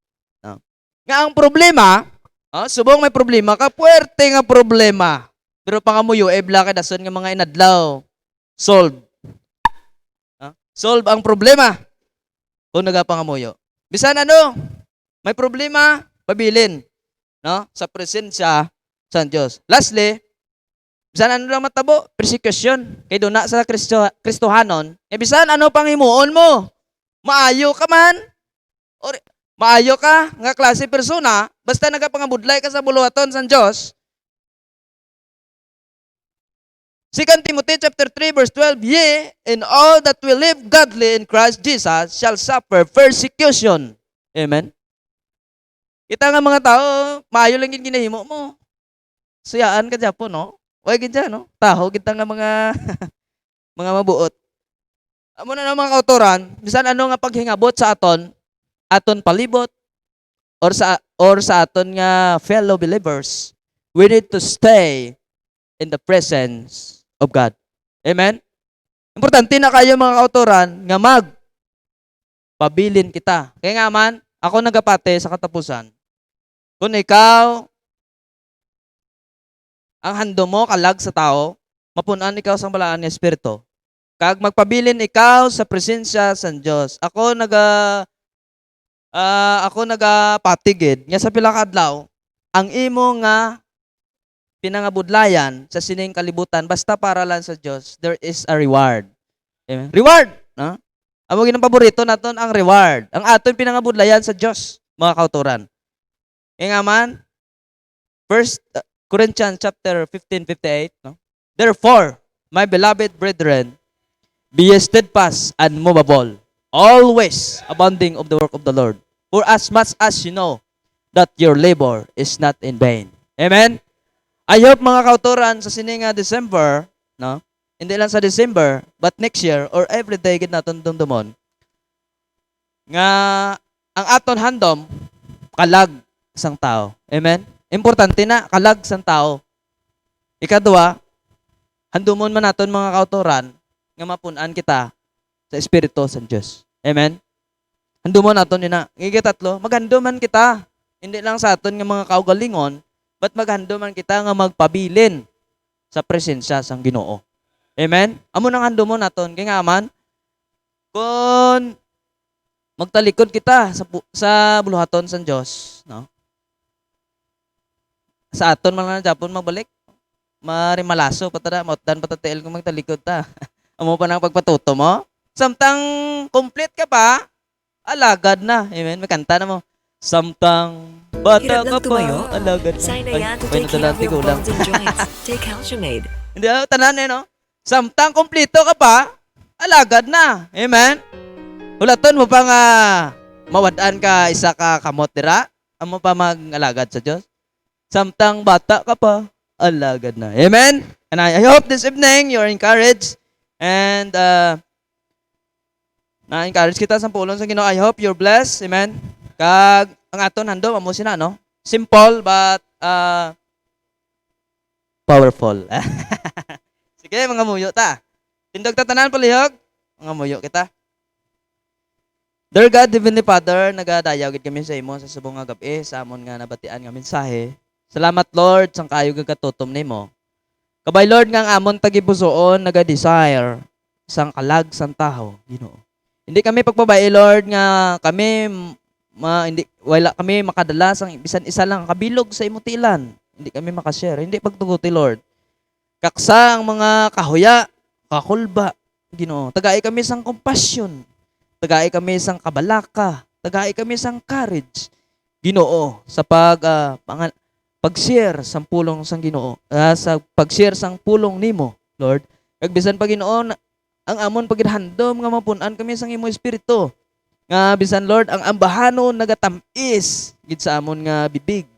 Nga ang problema, subong may problema ka, puwerte nga problema. Pero pangamuyo ebla kay dason nga mga inadlaw. Solve. Solve ang problema. Kung nagapangamuyo. Bisan ano, may problema, pabilin, no? Sa presensya sa Diyos. Lastly, bisan ano lang matabo, persecution. Kay doon na sa Kristohanon, bisan ano pang himuon mo? Maayo ka man, or maayo ka nga klase persona, basta nagapangabudlay ka sa buluhaton sa Diyos. 2 Timothy chapter 3 verse 12, Ye, and all that will live godly in Christ Jesus shall suffer persecution. Amen? Kita nga mga tao, maayo lang yung ginahimo mo. Suyaan ka dyan po, no? Huwag dyan, no? Taho, kita nga mga mga mabuot. Amo na ng mga kautoran, bisan ano nga paghingabot sa aton palibot, or sa aton nga fellow believers, we need to stay in the presence of God. Amen? Importante na kayo mga kautoran nga pabilin kita. Kaya nga man, ako nagapate sa katapusan. Kung ikaw ang handom mo kalag sa tao, mapunan ikaw sa balaan ng Espiritu. Kag magpabilin ikaw sa presensya sa Diyos. Ako nagapatigid nga sa pila ka adlaw ang imo nga pinangabudlayan sa sining kalibutan basta para lang sa Diyos, there is a reward. Amen. Reward, no? Amo ginang paborito naton ang reward. Ang aton pinangabudlayan sa Diyos, mga kauturan. Nga man, 1 Corinthians chapter 15:58, no? Therefore, my beloved brethren, be ye steadfast and movable, always abounding of the work of the Lord, for as much as you know that your labor is not in vain. Amen? I hope mga kauturan sa sining December, no? Hindi lang sa December, but next year or every day gid naton dumdumon nga ang aton handom kalag sang tao. Amen? Importante na kalag sang tao. Ikadua, handumon man naton mga kauturan nga mapunan kita sa Espiritu sa Diyos. Amen? Handumon naton nina. Ikatatlo, maghanduman kita. Hindi lang sa aton nga mga kaugalingon, but maghanduman kita nga magpabilin sa presensya sang Ginoo. Amen? Amo nang handumon naton kay nga man kun magtalikod kita sa buluhaton sa Dios, no? Sa aton man lang Japon magbalik. Marimalaso patada mautan patatail kung magtalikod ta. Amo pa nang pagpatuto mo. Samtang complete ka pa, alagad na. Amen? May kanta na mo. Samtang bata Hirap ka lang pa, tumayo? alagad na. Sign na yan to Ay, take care of your kulang. bones and joints. Take Calciumate. Hindi, tanan no? Samtang kompleto ka pa, alagad na. Amen? Hulaton mo pa nga mawadaan ka isa ka kamot dira, amo pa mag-alagad sa Dios. Samtang bata ka pa, alagad na. Amen? And I hope this evening you're encouraged and na-encourage kita sa pulong sa Ginoo. I hope you're blessed. Amen? Kag ang aton handom amo sina no? Simple but powerful. Sige, mga muyo ta. Tindog tatanan palihog. Mga muyo kita. Dear God, Heavenly Father, nagadayawid kami sa imo sa subong nga gabi sa amon nga nabatian nga mensahe. Salamat Lord sang kayo gagatutom nimo. Kabay Lord nga ang amon tagipusoon naga-desire sang kalag sang taho, Ginoo. Hindi kami pagbabae Lord nga kami wala kami makadala sang bisan isa lang kabilog sa imo tilan. Hindi kami makashare, hindi pagtuguti Lord. Kaksa ang mga kahuya, kakulba, Ginoo. Tagay kami sang compassion. Tagay kami sang kabalaka. Tagay kami sang courage. Ginoo sa pag-share sang pulong sang Ginoo. Sa pag-share sang pulong nimo, Lord. Kag bisan pa Ginoo ang amon pagidhandom nga mapunan kami sang imo espiritu. Nga bisan Lord ang ambahanon nagatamis gid sa amon nga bibig.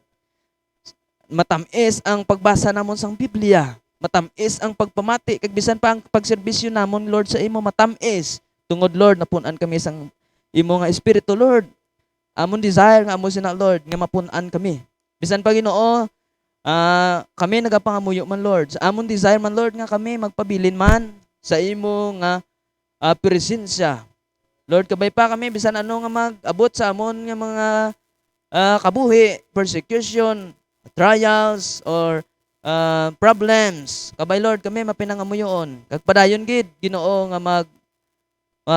Matamis ang pagbasa namon sang Biblia. Matamis ang pagpamati kag bisan pa ang pagserbisyo namon Lord sa imo matamis. Tungod Lord napunan kami sang imo nga espiritu Lord. Amon desire nga amo sina Lord nga mapunan kami. Bisan pa Ginoo kami nagapangamuyo man Lord. Sa amon desire man Lord nga kami magpabilin man sa imo nga presensya. Lord kabay pa kami bisan ano nga mag-abot sa amon nga mga kabuhi, persecution, trials or problems. Kabay Lord, kami mapinangamuyon. Kag padayon gid Ginoo nga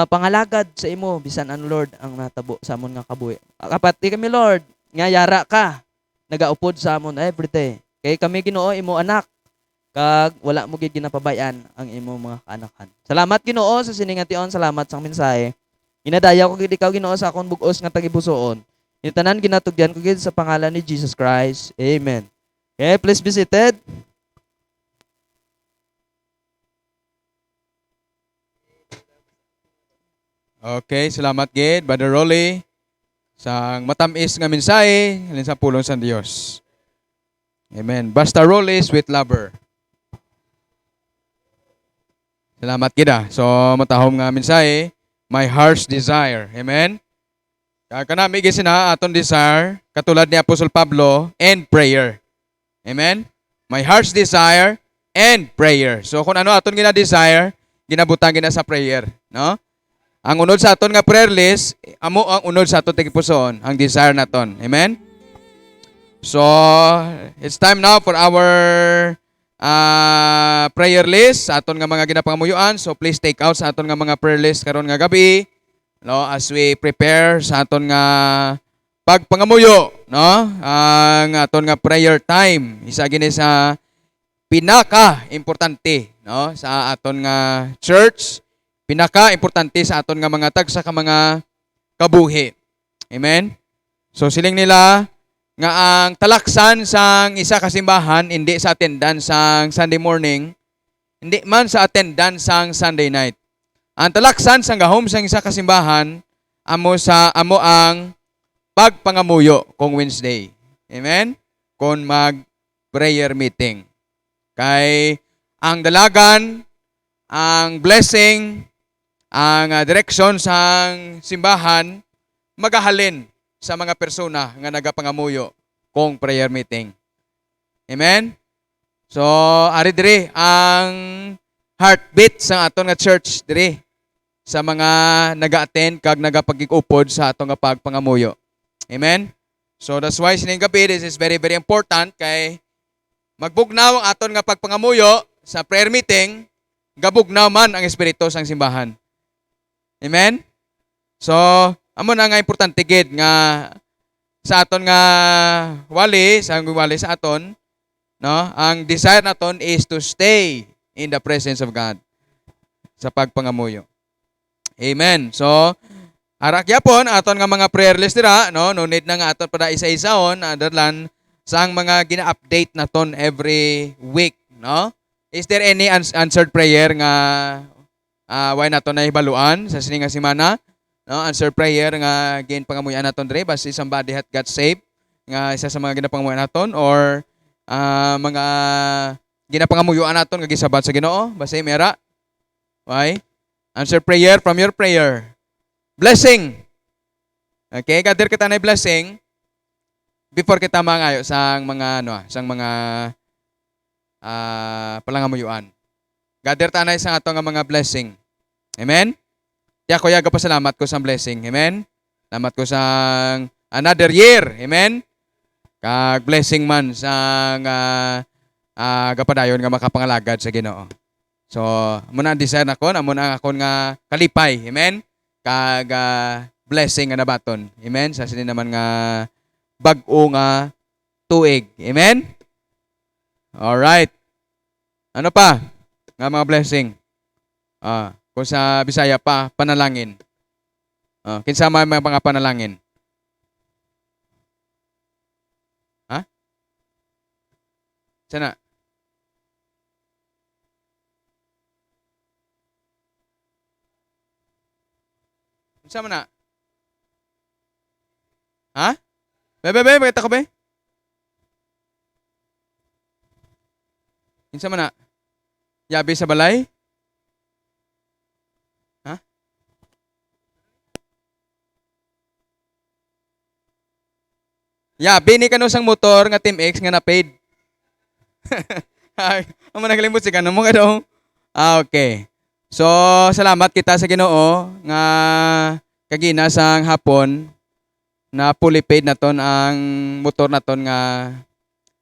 pangalagad sa imo bisan ano Lord ang natabo sa amon nga kabuhi. Kapati kami Lord, nga yara ka nagaupod sa amon everyday. Kay kami Ginoo imo anak kag wala mo gid ginapabayan ang imo mga kaanakan. Salamat Ginoo sa siningation, salamat sa mensahe. Inadaya ko gid ikaw Ginoo sa akong bug-os nga tagipusoon. Itanan ginatugyan ko gid sa pangalan ni Jesus Christ. Amen. Okay, please be seated. Okay, salamat gid Brother Rolly sa matamis nga mensahe halin sa pulong sa Dios. Amen. Basta Rolly, sweet lover. Salamat gid ah. So matahom nga mensahe, my heart's desire. Amen. Kanami gid sina aton desire katulad ni Apostol Pablo and prayer. Amen. My heart's desire and prayer. So kung ano aton gina-desire, ginabutang gina sa prayer, no? Ang unod sa aton nga prayer list, amo ang unod sa aton tigipuson, ang desire naton. Amen? So, it's time now for our prayer list sa aton nga mga ginapangamuyuan. So, please take out sa aton nga mga prayer list karon nga gabi, no, as we prepare sa aton nga pagpangamuyo, no? Ang aton nga prayer time, isa gini sa pinaka-importante, no, sa aton nga church. Pinaka-importante sa aton nga mga tagsa ka mga kabuhi. Amen? So siling nila nga ang talaksan sang isa ka simbahan hindi sa attendance sang Sunday morning, hindi man sa attendance sang Sunday night. Ang talaksan sang gahom sang isa ka simbahan amo ang pagpangamuyo kung Wednesday. Amen? Kung mag prayer meeting. Kay ang dalagan, ang blessing, ang direksyon sa simbahan magahalin sa mga persona nga nagapangamuyo kung prayer meeting. Amen? So, ari diri ang heartbeat sa aton nga church diri sa mga naga-attend kag nagapagigupod sa aton nga pagpangamuyo. Amen? So, that's why sining gabi, this is very, very important kay magbugnaw ang aton nga pagpangamuyo sa prayer meeting, gabugnaw man ang espiritu sang simbahan. Amen? So, amo na nga importante gid nga sa aton nga wali sa aton, no? Ang desire naton is to stay in the presence of God sa pagpangamuyo. Amen. So, arak yapon aton nga mga prayer list dira, no? No need na nga aton para isa-isaon adlan sang mga gina-update naton every week, no? Is there any answered prayer nga why naton na ibaluan sa sining nga semana? No, answer prayer nga ginpangamuyan naton dre basi somebody had got saved nga isa sa mga ginapangamuyan naton or mga ginapangamuyuan naton nga gisabat sa Ginoo basi mera. Why? Answer prayer from your prayer. Blessing. Okay, kader kita na blessing before kita mangayo sang mga sang mga palangamuyuan. Gather tanay sa ato nga mga blessing. Amen? Tiya ko yaga pasalamat ko sa blessing. Amen? Salamat ko sa another year. Amen? Kag blessing man sa gapadayon nga makapangalagad sa Ginoo. So, muna ang desire nako, amo na akon nga kalipay. Amen? Kag blessing nga nabaton. Amen? Sa sinin naman nga bag-o nga tuig. Amen? Alright. Ano pa? Nga mga blessing. Kung sa Bisaya pa, panalangin. Kinsa may mga panalangin? Ha? Sana? Kinsa man na? Ha? Bebe, bakit ako be? Kinsa man na? Yabi sa balay? Ha? Yabi ni kanusang motor nga Team X nga na-paid. Ay, amo naglimot si kanong mo ka daw. Okay. So, salamat kita sa Ginoo nga kagina sang hapon na fully paid naton ang motor naton nga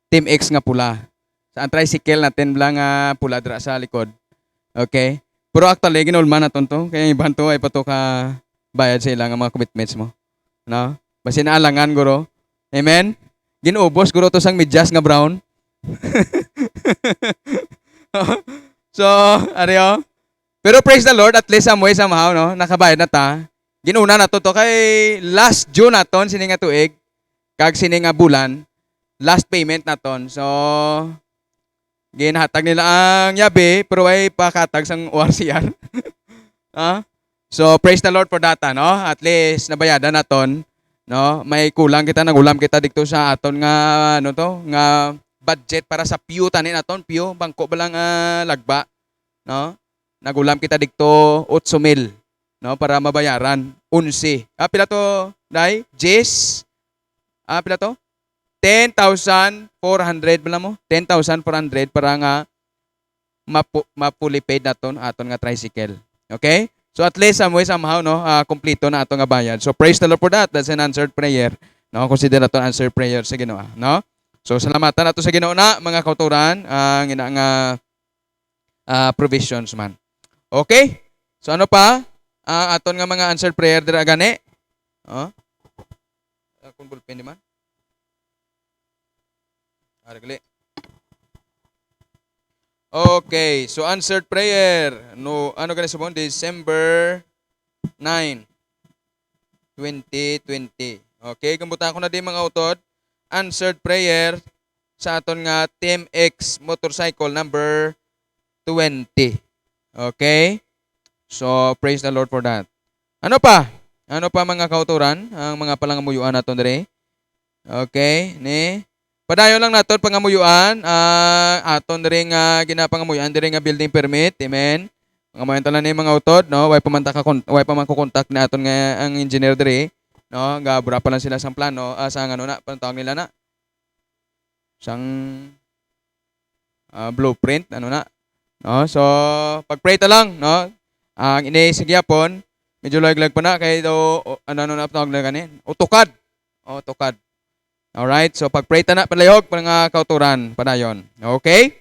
Team X nga pula. Sa tricycle natin lang pula dira sa likod. Okay? Pero actually ginulma na to. Kaya iban to ay pato ka bayad sa ilang mga commitments mo. No? Basi naalangan guro. Amen? Ginubos guro to sang medyas nga brown. So, ariyo. Pero praise the Lord, at least some way, somehow, no? Nakabayad na ta. Ginuna na to kay last June naton, sini nga tuig, kag sini nga bulan, last payment naton. So, ginhatag nila ang yabi, pero ay pakatag sang ORCR. Ah? So, praise the Lord for that, no? At least, nabayadan naton, no? May kulang kita, nagulam kita dito sa aton nga, ano to, nga budget para sa pew tanin naton, pew, bangko ba lang lagba, no? Nagulam kita dito 8,000, no, para mabayaran 11. Pila to, dai? Jess? Pila to? 10,400 bala mo? 10,400 para nga mapuli paid naton aton nga tricycle. Okay? So at least somehow no, kompleto na ato nga bayad. So praise the Lord for that. That's an answered prayer. No, consider naton answered prayer sa Ginoo, no? So salamatan nato sa Ginoo na mga kauturan ang ina nga provisions man. Okay? So ano pa? Aton nga mga answered prayer dira gani. Oh. Kung bulpen di man. Argali. Okay, so answered prayer. No, ano gani subon? December 9, 2020. Okay, gambutan ko na din mga utod. Answered prayer sa aton nga Team X motorcycle number 20. Okay? So, praise the Lord for that. Ano pa? Ano pa mga kauturan? Ang mga palangamuyuan naton dire. Okay? Ni padayon lang naton pangamuyuan aton dire nga ginapangamuyuan dire nga building permit. Amen. Mga talan ni mga utod, no? Way pa man ko contact na aton nga ang engineer dire, no? Gabura pa lang sila sang plano, sa ano na pantawag nila na. Sang blueprint ano na. No? So, pag-pray ta lang, no? Ang iniisig yapon, medyo laglag pa na kay do ano na tawag na ganin. Utukad. Tukad. All right? So, pag-pray ta na palayog pang kauturan padayon. Okay?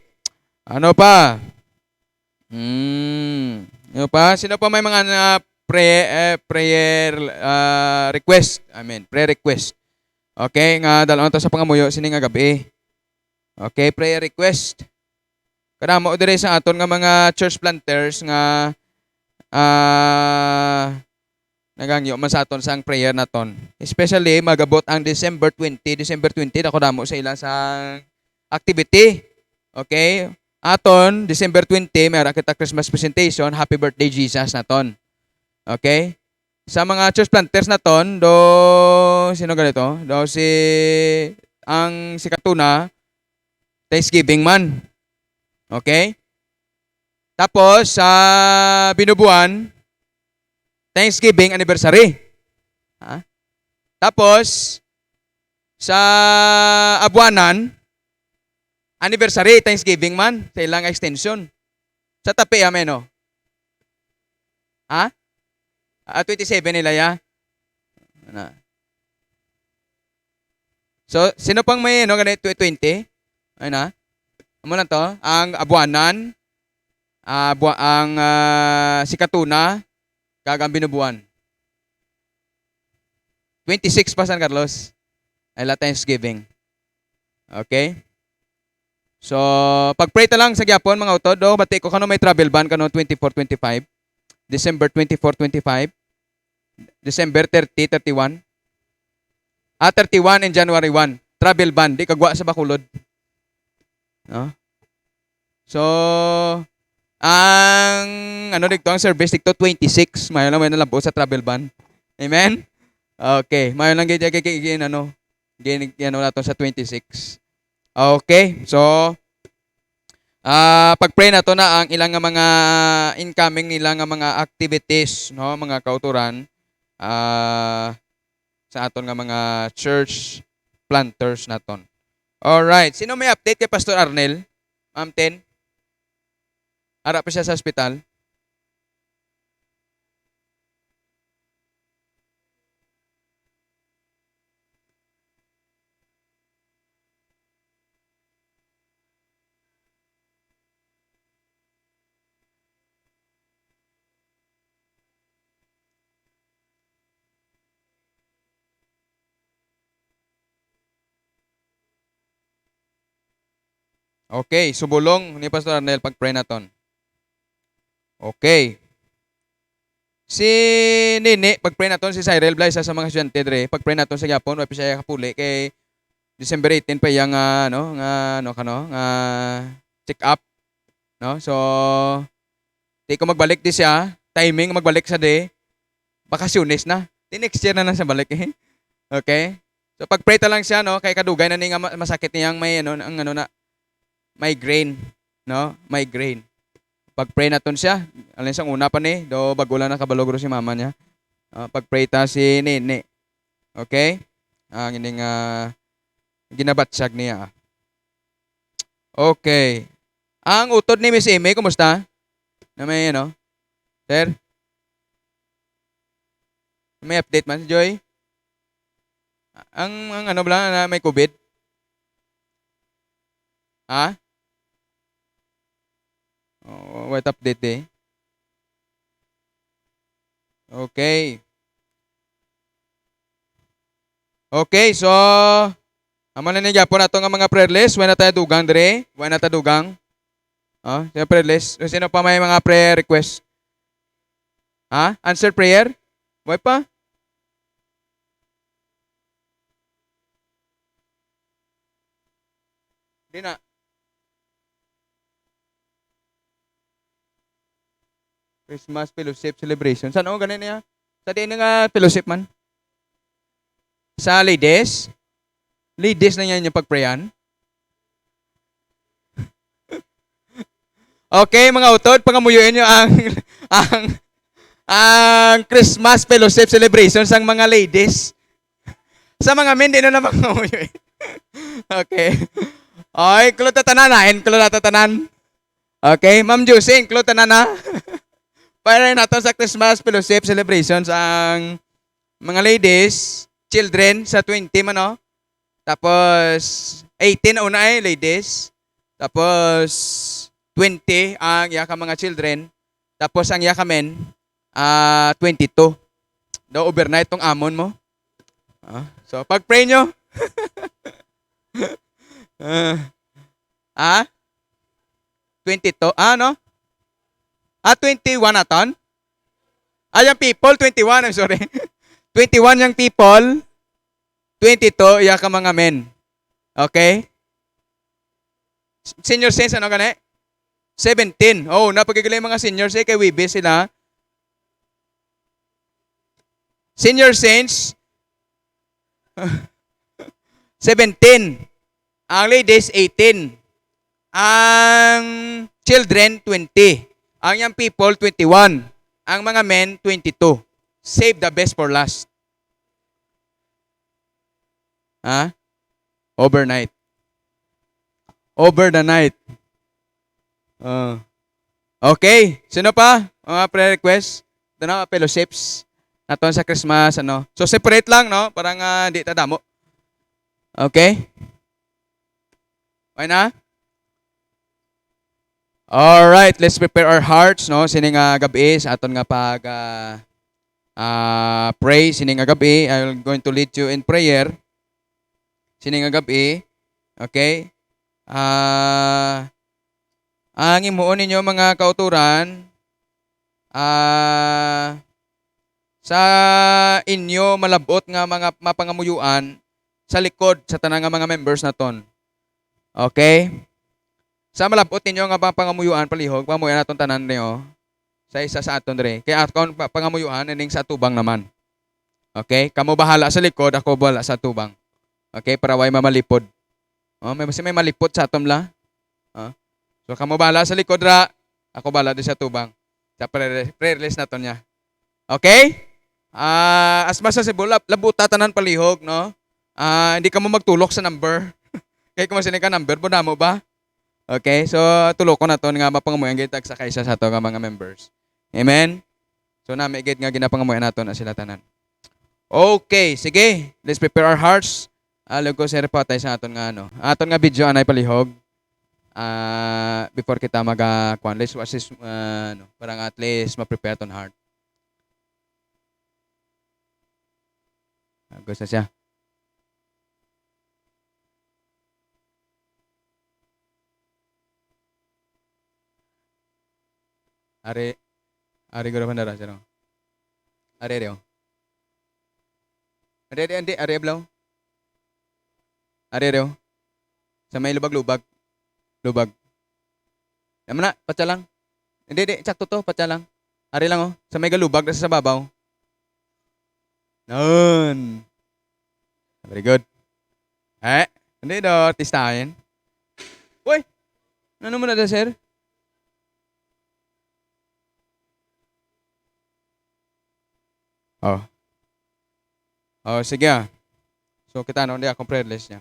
Ano pa? Ano pa? Sino pa may mga prayer request? Amen. Prayer request. Okay, nga dalawang to sa pangamuyo sini nga gabi. Okay, prayer request. Kadamo dire sa aton nga mga church planters nga nagangyo man sa aton sang prayer naton. Especially magabot ang December 20 dako damo sa ila sang activity. Okay? Aton December 20 mayroon kita Christmas presentation, Happy Birthday Jesus naton. Okay? Sa mga church planters naton, sino ganito? Si Katuna Thanksgiving man. Okay? Tapos, sa Binubuan, Thanksgiving anniversary. Tapos, sa Abuanan, anniversary, Thanksgiving man, sa ilang extension. Sa Tapi, amen, no? 27 nila, ya? So, sino pang may, ganito, 20? Ayun na. Ano lang to? Ang Abuanan, ang si Katuna, kagang Binubuan. 26 pa San Carlos. Ay la Thanksgiving. Okay? So, pag-pray ta lang sa gyapon mga utod, bati ko kano may travel ban kano 24-25, December 24-25, December 30, 31. 31 and January 1. Travel ban, di kagwa sa Bacolod. No? So, ang ang service dito 26, mayo lang may nalabo sa travel ban. Amen. Okay, mayo lang gid nato sa 26. Okay. So, pag-pray nato na ang ilang nga mga incoming nila nga mga activities, no, mga kauturan sa aton nga mga church planters naton. All right. Sino may update kay Pastor Arnel? Ma'am Ten? Ara pa siya sa ospital. Okay, subulong ni Pastor Arnel pag-pray naton. Okay. Si Nini, pag-pray naton si Cyril Bly sa mga estudyante dre, pag-pray naton sa gyapon wa pa siya kapuli kay December 18 pa yang check up, no? So di ko magbalik di siya, timing magbalik sa de, bakasyones na. Di next year na siya balik eh. Okay? So pag-pray ta lang siya no, kay kadugay na ni nga masakit niyang may na migraine, no? Migraine. Pag-pray naton siya, alin sang una pa ni, do bago lang nakabalogro si mama niya. Pag-pray ta si Nini. Okay? Ang ining ginabatsyag niya. Okay. Ang utod ni Miss Amy, kumusta? Na may Sir? May update man si Joy? Ang ano ba na may COVID? Ha? Oh, what update eh? Okay. Okay, so amo na ni gyapon ato nga mga prayer list, wala na tayo dugang dire, wala na tayo dugang. Sa prayer list. Sino pa may mga prayer request? Ha? Answer prayer? Why pa? Di na. Christmas fellowship celebration. Saan ako ganin niya? Sa di nga fellowship man? Sa ladies? Ladies na yan yung pagprayan? Okay, mga utod, pangamuyuin nyo ang, ang Christmas fellowship celebration sa mga ladies. Sa mga men, di na naman pangamuyuin. Okay. Okay, include tatanan na. Include tatanan. Okay, Ma'am Juicy, include tanan na. Para natin sa Christmas fellowship celebrations ang mga ladies, children sa 20 man, no? Tapos 18 na una ladies. Tapos 20 ang yaka mga children. Tapos ang yaka men 22. Do overnight tong amon mo. So pag-pray nyo. 22 no? 21 aton? Yung people, 21, I'm sorry. 21 yung people, 22 yung mga men. Okay? Senior saints, ano gani? 17. Oh, napagigilay mga seniors kay Wibe sila. Senior saints, 17. Ang ladies, 18. Ang children, 20. Ang young people, 21. Ang mga men, 22. Save the best for last. Overnight. Over the night. Okay. Sino pa? Mga prayer request? Ito na, fellowships. Naton sa Christmas, So, separate lang, no? Parang di tadamo. Okay? Okay na? Alright, let's prepare our hearts, no? Sining gabi sa aton nga pag pray. Sining gabi, I'm going to lead you in prayer. Sining gabi, okay? Ang imuon ninyo mga kauturan, sa inyo malabot nga mga mapangamuyuan sa likod sa tanang nga mga members naton. Okay? Sa malabot ninyo nga pangamuyuan palihog, pamuyan naton tanan niyo sa isa sa aton dire. Kaya aton pangamuyuan ining sa tubang naman. Okay? Kamo bahala sa likod, ako bahala sa tubang. Okay? Para way mamalipod. May malipot sa aton la. So kamo bahala sa likod ra, ako bahala din sa tubang. Sa prayer list naton niya. Okay? As masa sa labuta tanan palihog, no? Hindi ka mo magtulok sa number. Kaya kung masinin ka number, po mo ba? Okay, so tulok ko na to nga mapangamuyan gitag sa kaisa sa to nga mga members. Amen? So nami gid nga ginapangamuyan nato na sila tanan. Okay, sige. Let's prepare our hearts. Lugo sir pa tayo sa aton nga aton nga video anay palihog. Before kita mag-kwan, let's watch this parang at least ma-prepare aton heart. Gusto siya. Ari gura pandara siya no. Ari. Ari ablaw. Ari. Sa may lubag. Naman na, patsa lang. Hindi, sakto to, patsa lang. Ari lang oh, sa may galubag, nasa sa babaw. Noon. Very good. Hindi daw, artistahin. Uy, ano mo na da, sir? Sige ah. So, kita ano, hindi akong prayer list niya.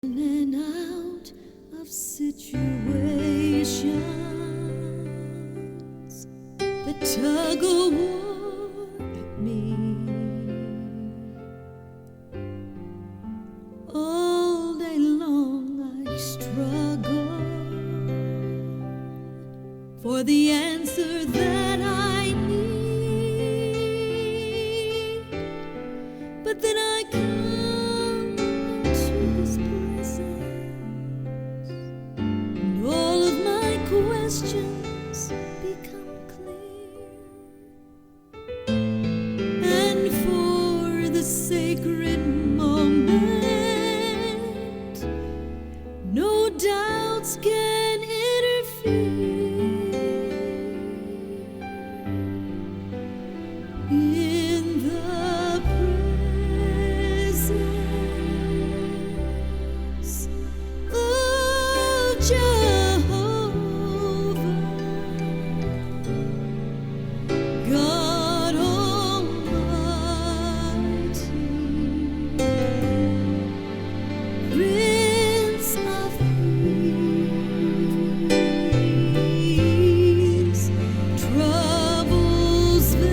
In and out of situations that tug of war at me. All day long I struggle for the answer that I need, but then I come into this and all of my questions become clear. And for the sacred moment, no doubts can interfere. In the presence of Jehovah, God Almighty, Prince of Peace, troubles vanish,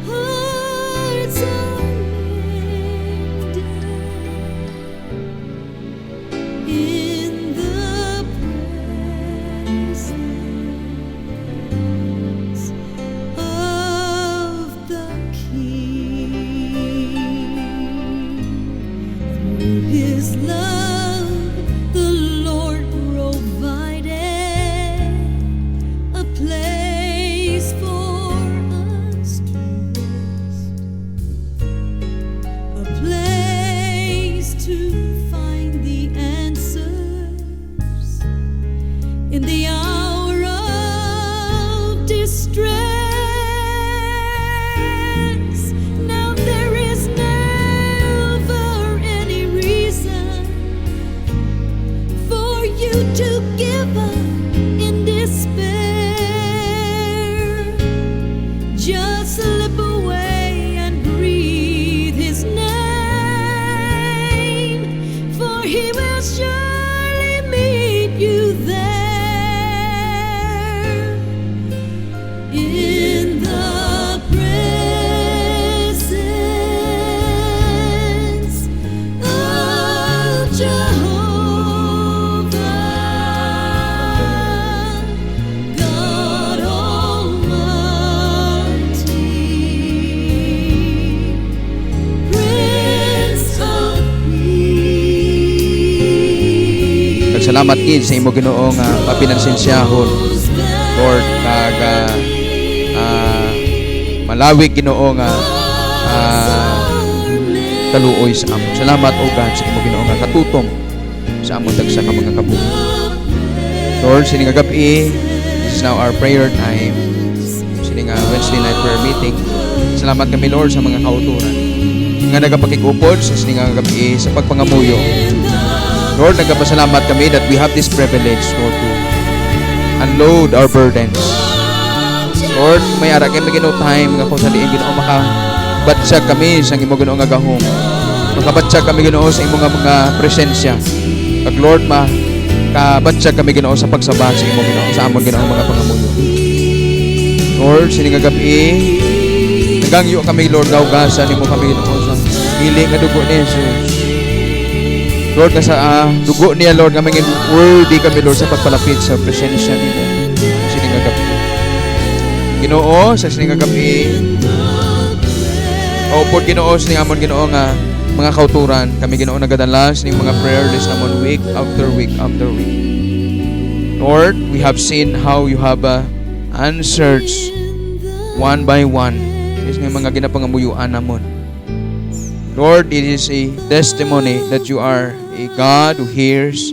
hearts are lifted. In the presence of the King, through His love, the Lord provided a place for us to rest, a place to find the answers in the hour of distress. Now there is never any reason for you to give up in despair. Just slip away and breathe His name, for He will surely meet you there. In the presence of Jehovah, God Almighty, Prince of Peace. Salamat gid sa imo Ginoo nga mapinansensyahon Lord kag malawig Ginoo nga kaluoy sa amon. Salamat o God sa imo Ginoo nga katutom sa amon dagsa ka mga kabuhi. Lord, sining gabi, this is now our prayer time. Sining Wednesday night prayer meeting. Salamat kami Lord sa mga kauturan nga nagapakikupod sa sining gabi sa pagpangamuyo. Lord, nagpasalamat kami that we have this privilege, Lord, to unload our burdens. Lord, may ara kami Ginoo time nga kung saliin Ginoo makabatsag kami sa imo Ginoo nga gahom. Makabatsag kami Ginoo sa imo nga mga presensya. Kag Lord kabatsag kami Ginoo sa pagsaba sa imo Ginoo sa amon Ginoo mga pangamuyo. Lord, sini nga gabi nagangyo kami Lord nga ugasan nimo kami Ginoo sa hili nga dugo ni Jesus. Lord, sa dugo niya, Lord, nga maging worthy kami, Lord, sa pagpalapit sa presensya nimo. Sining nga gabi. Ginoo, sa sining nga gabi, upod Ginoo, sining amon Ginoo nga mga kauturan, kami Ginoo nagadala, sining mga prayer list namon week after week after week. Lord, we have seen how you have answered one by one. Sining mga ginapangamuyuan namon. Lord, it is a testimony that you are a God who hears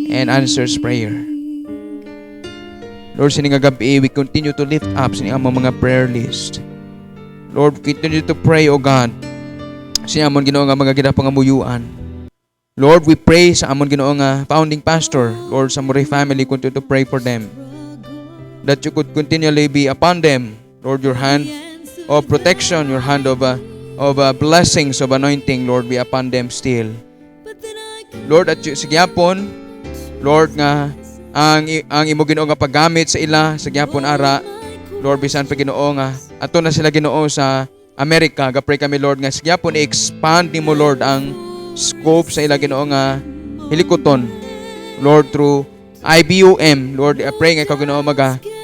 and answers prayer. Lord, sining nga gabi, we continue to lift up sining among mga prayer list. Lord, we continue to pray, O God, sining amon Ginoo nga mga ginapangamuyuan. Lord, we pray sa amon Ginoo nga founding pastor, Lord, sa Moray family, continue to pray for them. That you could continually be upon them, Lord, your hand of protection, your hand of blessings, of anointing, Lord, be upon them still. Lord, at sa gyapon, Lord, nga ang imo Ginoo nga paggamit sa ila sa gyapon ara, Lord, bisan pa Ginoo nga ato na sila Ginoo sa Amerika, gapray kami Lord nga sa gyapon i-expand nimo Lord ang scope sa ila Ginoo nga hilikoton, Lord, through IBUM. Lord, I pray nga ikaw Ginoo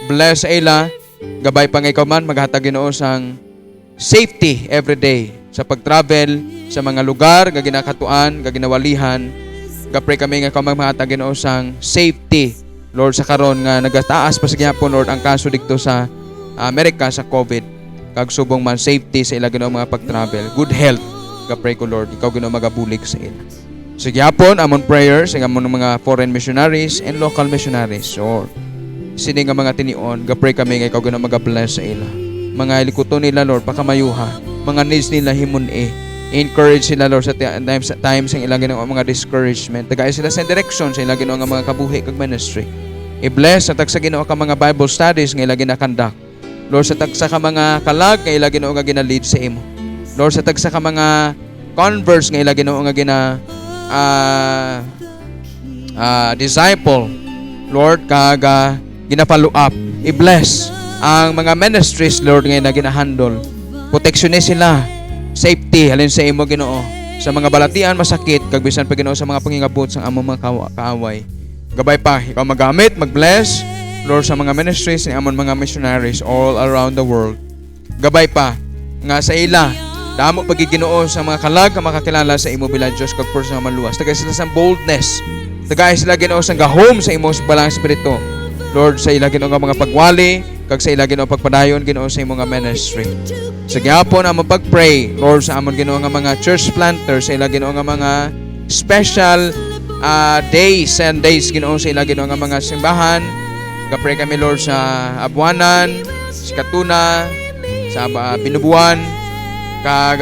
bless sa ila, gabay pa nga ikaw man maghatag Ginoo sang safety every day sa pag-travel sa mga lugar nga ginakatuan, nga ginawalihan. Gapray kami nga kamagmatag Ginoo sang safety, Lord, sa karon nga nagataas pa sa gyapon Lord ang kaso dikto sa Amerika sa COVID. Kag subong man safety sa ila Ginoo mga pag-travel. Good health. Gapray ko Lord, ikaw Ginoo magabulig sa ila. Sa gyapon amon prayers sa amon mga foreign missionaries and local missionaries. Lord, sini nga mga tinion, gapray kami nga ikaw Ginoo magabless sa ila. Mga ilikuton nila Lord pakamayuha, mga needs nila himun-e. Encourage sila Lord sa times ang ilang Ginoo mga discouragement. Tagay sila sa direction sa ilang Ginoo nga mga kabuhi kag ministry. I-bless sa tagsa Ginoo ka mga Bible studies nga ilang ginakandak. Lord, sa tagsa ka mga kalag nga ilang Ginoo nga ginalead sa imo. Lord, sa tagsa ka mga converts nga ilang Ginoo nga disciple, Lord, kag gina-follow up. I-bless ang mga ministries, Lord, ngayon na ginahandle. Proteksyonin sila. Safety, halin sa imo Ginoo. Sa mga balatian, masakit, kag bisan pa Ginoo sa mga pangingabot sa among mga kaaway. Gabay pa, ikaw magamit, mag-bless, Lord, sa mga ministries ni among mga missionaries all around the world. Gabay pa, nga sa ila, damo pag Ginoo sa mga kalag nga makakilala sa imo bilang Diyos kag person nga maluwas. Tagay sila sa boldness. Tagay sila Ginoo sa gahom sa imo balang espiritu. Lord, sa ila Ginoo nga mga pagwali, kag sa ila Ginoo pagpadayon Ginoo sa imo nga ministry. Sa gyapon among pagpray, Lord, sa amon Ginoo nga mga church planters, sa ila Ginoo nga mga special days and days Ginoo sa ila Ginoo nga mga simbahan. Gapray kami Lord sa Abuanan, sa Katuna, sa Binubuan. Kag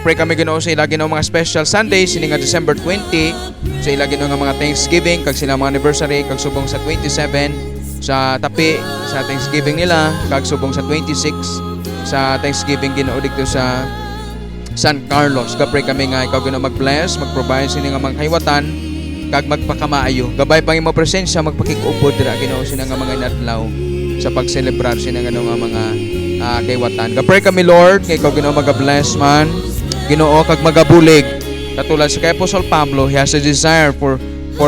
pray kami Ginoo sa ila Ginoo mga special Sundays sini nga December 20, sa ila Ginoo nga mga Thanksgiving kag sila mga anniversary kag subong sa 27 sa Tapi sa Thanksgiving nila kag subong sa 26 sa Thanksgiving Ginoo dito sa San Carlos. Gapray kami nga ikaw Ginoo mag-bless, mag-provide sini nga mga kahiwatan kag magpakamaayo. Gabay pang imo presensya magpakig-upod dira Ginoo sini nga mga inadlaw sa pag-celebrar sini nga mga kahiwatan. Gapray kami Lord, kay ikaw Ginoo mag-bless man. Ginoo kag magabulig. Katulad sa kay Apostle Pablo, he has a desire for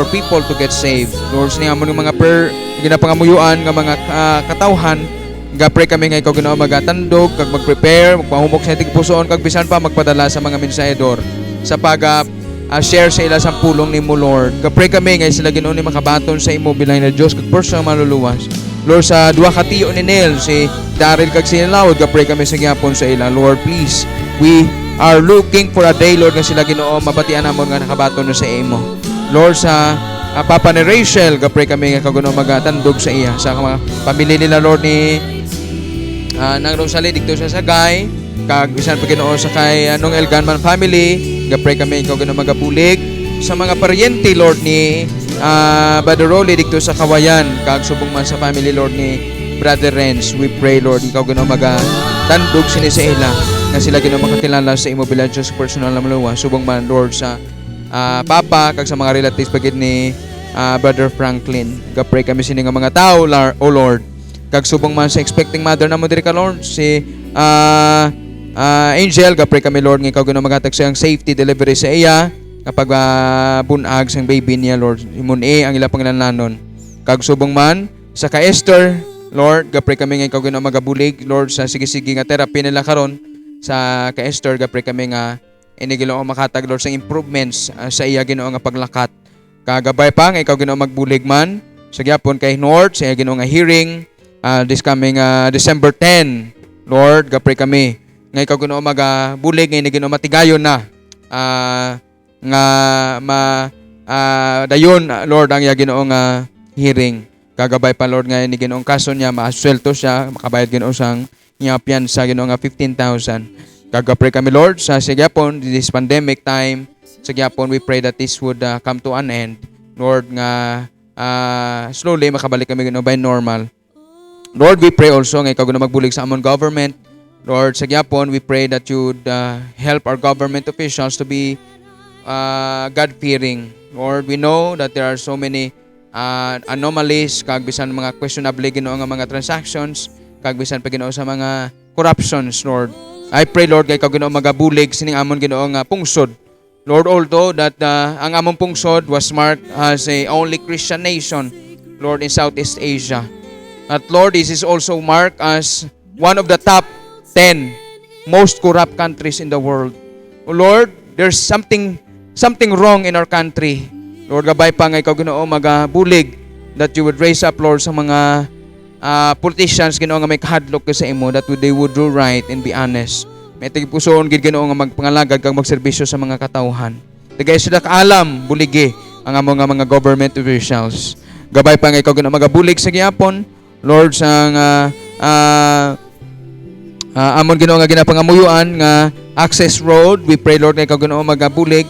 people to get saved. Lord, sini nga mga prayer ginapangamuyuan nga mga katawhan. Gapray kami nga ikaw Ginoo magatandog kag mag-prepare, magpahumok sa itig pusoon kag bisan pa magpadala sa mga mensahedor sa share sa ila sa pulong nimo Lord. Gapray kami nga sila Ginoo ni makabaton sa imo bilang na Dios kag person nga maluluwas. Lord, sa duha ka tiyo ni Nel, si Daryl kag si Lawd, gapray kami sa gyapon sa ila. Lord, please, we are looking for a day, Lord, nga sila Ginoo mabatian namon nga nakabaton sa imo. Lord, sa Papa ni Rachel, gapray kami nga kaguno magatandog sa iya sa mga pamilya nila Lord ni nang Rosalie dito sa Sagay, kag bisan pa Ginoo sa kay anong Elganman family, gapray kami ikaw Ginoo magabulig sa mga paryente Lord ni Brother Rolly dito sa Kawayan, kag subong man sa family Lord ni Brother Renz. We pray Lord ikaw Ginoo tandog sini sa ila nga sila Ginoo makakilala sa imo bilang Diyos personal na maluwa subong man Lord sa papa kag sa mga relatives pagid ni Brother Franklin. Gapray kami sini nga mga tao o Lord kag subong man sa expecting mother namo diri ka Lord si Angel. Gapray kami Lord nga ikaw Ginoo maghatag siyang safety delivery sa iya kapag bunag sang baby niya Lord imon ang ila panginahanglanon. Kag subong man sa ka Esther Lord, gapray kami nga ikaw Ginoo magabulig Lord sa sige-sige nga therapy nila karon sa ka Esther. Gapray kami nga ini Ginoo makatag Lord sa improvements sa iya Ginoo nga paglakat. Kagabay pa nga ikaw Ginoo magbulig man sa gyapon kay North sa iya Ginoo nga hearing this coming December 10 Lord. Gapray kami nga ikaw Ginoo magabulig nga ini Ginoo matigayon na nga dayon Lord ang iya Ginoo nga hearing. Kagabay pa Lord nga ni Ginoong kaso niya maaswelto siya makabayad Ginoo sang niya piyansa Ginoo nga 15,000. Kagapray kami Lord sa sigyapon this pandemic time sa gyapon we pray that this would come to an end Lord nga slowly makabalik kami Ginoo by normal. Lord, we pray also nga ikaw Ginoo magbulig sa amon government Lord sa gyapon we pray that you would help our government officials to be God-fearing. Lord, we know that there are so many anomalies kag bisan mga questionable Ginoo nga mga transactions kag bisan pa Ginoo sa mga corruptions Lord. I pray Lord kay ikaw Ginoo magabulig sining amon Ginoo nga pungsod Lord, although that ang amon pungsod was marked as a only Christian nation Lord in Southeast Asia. At Lord, this is also marked as one of the top 10 most corrupt countries in the world. Oh Lord, there's something wrong in our country. Lord, gabay pa nga ikaw Ginoo magabulig that you would raise up Lord sa mga politicians Ginoo nga may kahadlok sa imo that they would do right and be honest. May tigipusoon gid Ginoo nga magpangalagad kag magserbisyo sa mga katawhan. Tigay sila kaalam buligi ang amo nga mga government officials. Gabay pa nga ikaw Ginoo magabulig sa gyapon Lord sang amon Ginoo nga ginapangamuyuan nga access road. We pray Lord nga ikaw Ginoo magabulig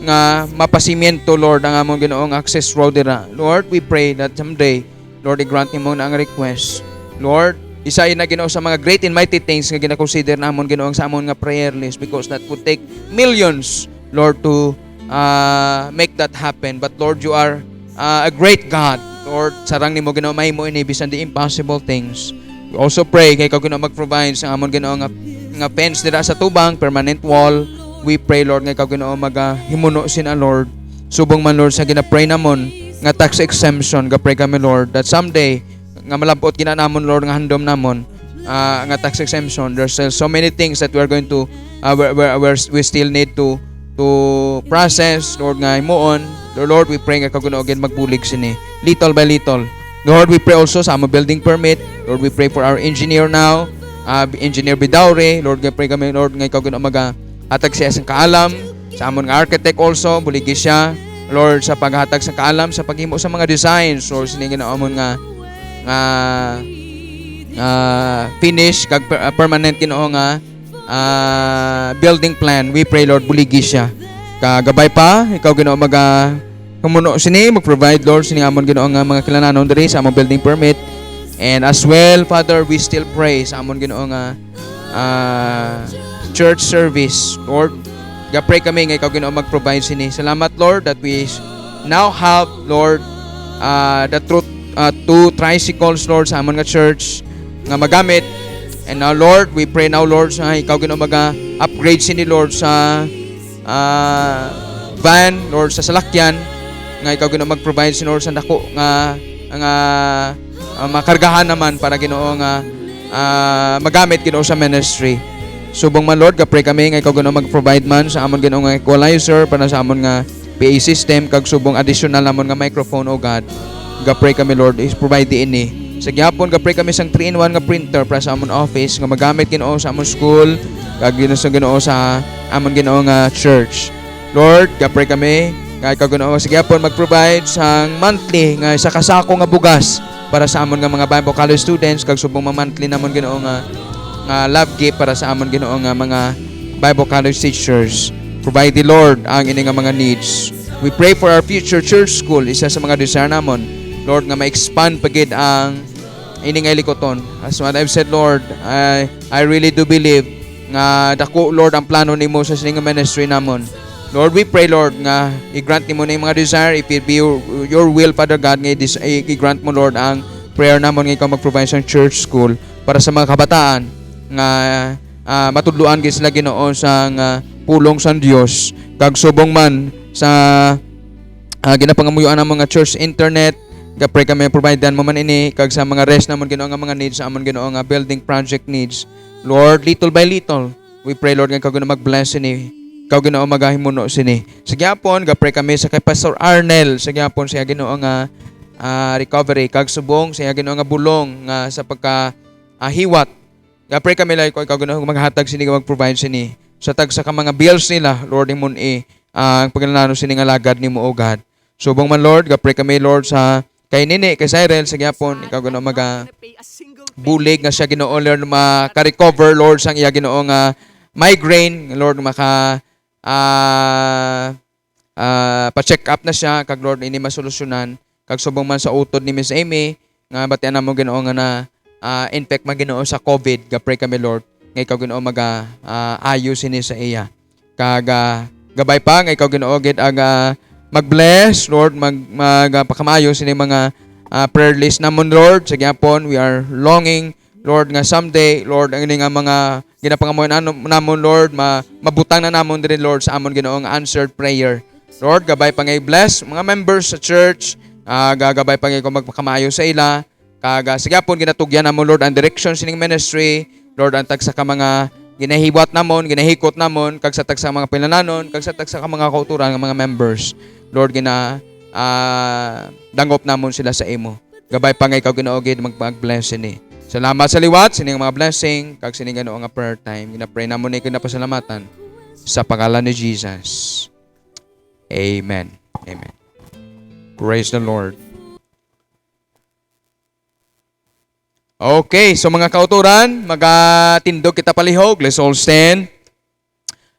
nga mapasimiento Lord ang among Ginoong access road dira. Lord, we pray that someday Lord i-grant nimo na ang request. Lord, isa na Ginoo sa mga great and mighty things nga gina-consider namon Ginoong sa amon nga prayer list because that would take millions Lord to make that happen. But Lord, you are a great God. Lord, sarang nimo Ginoo mahimo ini bisan the impossible things. We also pray kay ikaw Ginoo mag-provide sa amon Ginoo nga fence dira sa tubang, permanent wall. We pray Lord nga ikaw Ginoo magahimuno sina Lord. Subong man Lord sa ginapray namon nga tax exemption, gapray kami Lord that someday nga malabot gina namon Lord nga handom namon nga tax exemption. There's still so many things that we are going to we still need to process Lord nga himuon. Lord, we pray nga ikaw Ginoo again magbulig sini little by little. Lord, we pray also sa among building permit. Lord, we pray for our engineer now, Engineer Bidaure. Lord, pray kami Lord nga ikaw Ginoo hatag siya sa kaalam sa amon nga architect also buligi siya Lord sa paghatag sa kaalam sa paghimo sa mga designs Lord sining amon nga finish kag permanent Ginoo nga building plan. We pray Lord buligi siya kagabay pa ikaw Ginoo humuno sini mag-provide Lord sining amon Ginoo nga mga kilananon diri sa among building permit. And as well Father, we still pray sa amon Ginoo nga church service. Lord, gapray kami nga ikaw Ginoo mag-provide sini. Salamat Lord that we now have Lord the two tricycles Lord sa amon nga church nga magamit. And now Lord, we pray now Lord sa ikaw Ginoo upgrade sini Lord sa van Lord sa salakyan nga ikaw Ginoo mag-provide sini Lord sa dako nga makargahan naman para Ginoo nga magamit Ginoo sa ministry. Subong man Lord, gapray kami nga ikaw Ginoo mag-provide man sa amon Ginoo nga equalizer para sa amon nga PA system kag subong additional namon nga microphone o God. Gapray kami Lord, is provide ini. Sa gyapon gapray kami sang 3-in-1 nga printer para sa amon office nga magamit Ginoo sa amon school kag Ginoo sa amon Ginoo nga church. Lord, gapray kami nga ikaw Ginoo sa gyapon mag-provide sang monthly nga isa kasako nga bugas para sa amon nga mga Bible college students kag subong monthly namon Ginoo nga love gift para sa amon Ginoo nga mga Bible college teachers. Provide the Lord ang ini nga mga needs. We pray for our future church school. Isa sa mga desire namon Lord nga ma-expand pagid ang ini nga likoton. As what I've said, Lord, I really do believe nga dako, Lord, ang plano nimo sa sining ministry namon. Lord, we pray, Lord, nga i-grant nimo na yung mga desire, if it be your will, Father God, nga i-grant mo, Lord, ang prayer namon nga ikaw mag-provide sa church school para sa mga kabataan nga matudluan gid sila Ginoo sa pulong sa Dios kag subong man sa ginapangamuyuan ang mga church internet. Pray kami providean mo man ini kag sa mga rest namon Ginoo nga mga needs sa amon Ginoo nga building project needs. Lord, little by little, we pray, Lord, nga ikaw Ginoo mag-bless ini. Ikaw Ginoo magahimuno sini. Sa gyapon pray kami sa kay Pastor Arnel sa gyapon siya Ginoo nga recovery kag subong siya Ginoo nga bulong nga sa pagka hiwat. Pray kami like ikaw Ginoo maghatag sini mag-provide sini sa tagsa ka mga bills nila, Lord, imon ang paglalano sini nga lagad nimo o God. Subong man, Lord, pray kami, Lord, sa kay Nini, kay Cyril, sa gyapon ikaw Ginoo bulig nga siya Ginoo, Lord, maka-recover, Lord, sang iya Ginoo nga migraine, Lord, pa-check up na siya kag Lord ini masolusyonan kag subong man sa utod ni Miss Amy nga batian namo Ginoo nga na infect man Ginoo sa COVID. Pray kami, Lord, nga ikaw Ginoo ayos ini sa iya kag gabay pa nga ikaw Ginoo gid ang mag-bless, Lord, magpakamayo sini mga prayer list namon, Lord. Sa gyapon we are longing, Lord, nga someday, Lord, ang ini nga mga ginapangamuyan namon, Lord, mabutang na namon diri, Lord, sa amon Ginoo nga answered prayer. Lord, gabay pa nga i-bless mga members sa church, gagabay pa nga ikaw magpakamayo sa ila kag sa gyapon ginatugyan namon, Lord, ang direction sining ministry, Lord, ang tagsa ka mga ginahiwat namon, ginahikot namon kag sa tagsa mga pinananon, kag sa tagsa ka mga kauturan ng mga members, Lord, dangop namon sila sa imo. Gabay pa nga ikaw Ginoo gid mag-bless ini. Salamat sa liwat sining mga blessing kag sining Ginoo nga prayer time. Gina-pray namon ni kinapasalamatan sa pangalan ni Jesus. Amen. Amen. Praise the Lord. Okay, so mga kauturan, magatindog kita palihog. Let's all stand.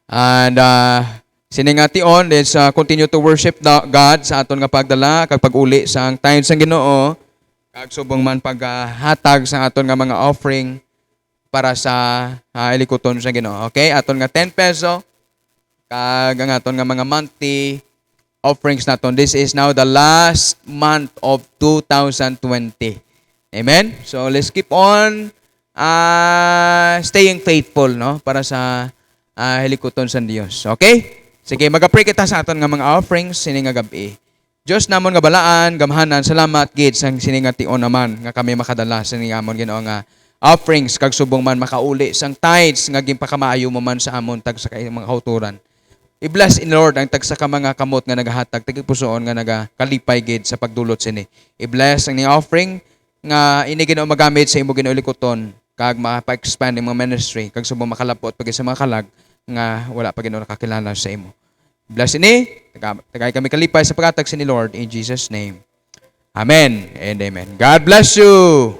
And siningati on, let's continue to worship God sa aton nga pagdala kag pag-uli sa ang tayon sang Ginoo kag subong man paghatag sa aton nga mga offering para sa ilikuton sa Ginoo. Okay, aton nga 10 peso kag ang aton nga mga monthly offerings naton. This is now the last month of 2020. Amen? So, let's keep on staying faithful, no? Para sa hilikuton sa Dios. Okay? Sige, mag-pray kita sa aton nga mga offerings sining nga gabi. Diyos namon nga balaan, gamhanan, salamat gid sang sining nga tion naman nga kami makadala sa amon Ginoo nga offerings kag subong man makauli sang tithes nga ginpakamaayo mo man sa amon tag sa kay mga kauturan. I-bless in Lord ang tagsa ka mga kamot nga nagahatag tagipusoon nga nagakalipay gid sa pagdulot sini. I-bless ang offering nga ini Ginoo magamit sa imo Ginoo likuton kag mapa-expand ang mga ministry kag subong makalapot pag sa mga kalag nga wala pa Ginoo nakakilala sa imo. Bless ini, tagay kami kalipay sa paghatag ni Lord in Jesus name. Amen and amen. God bless you.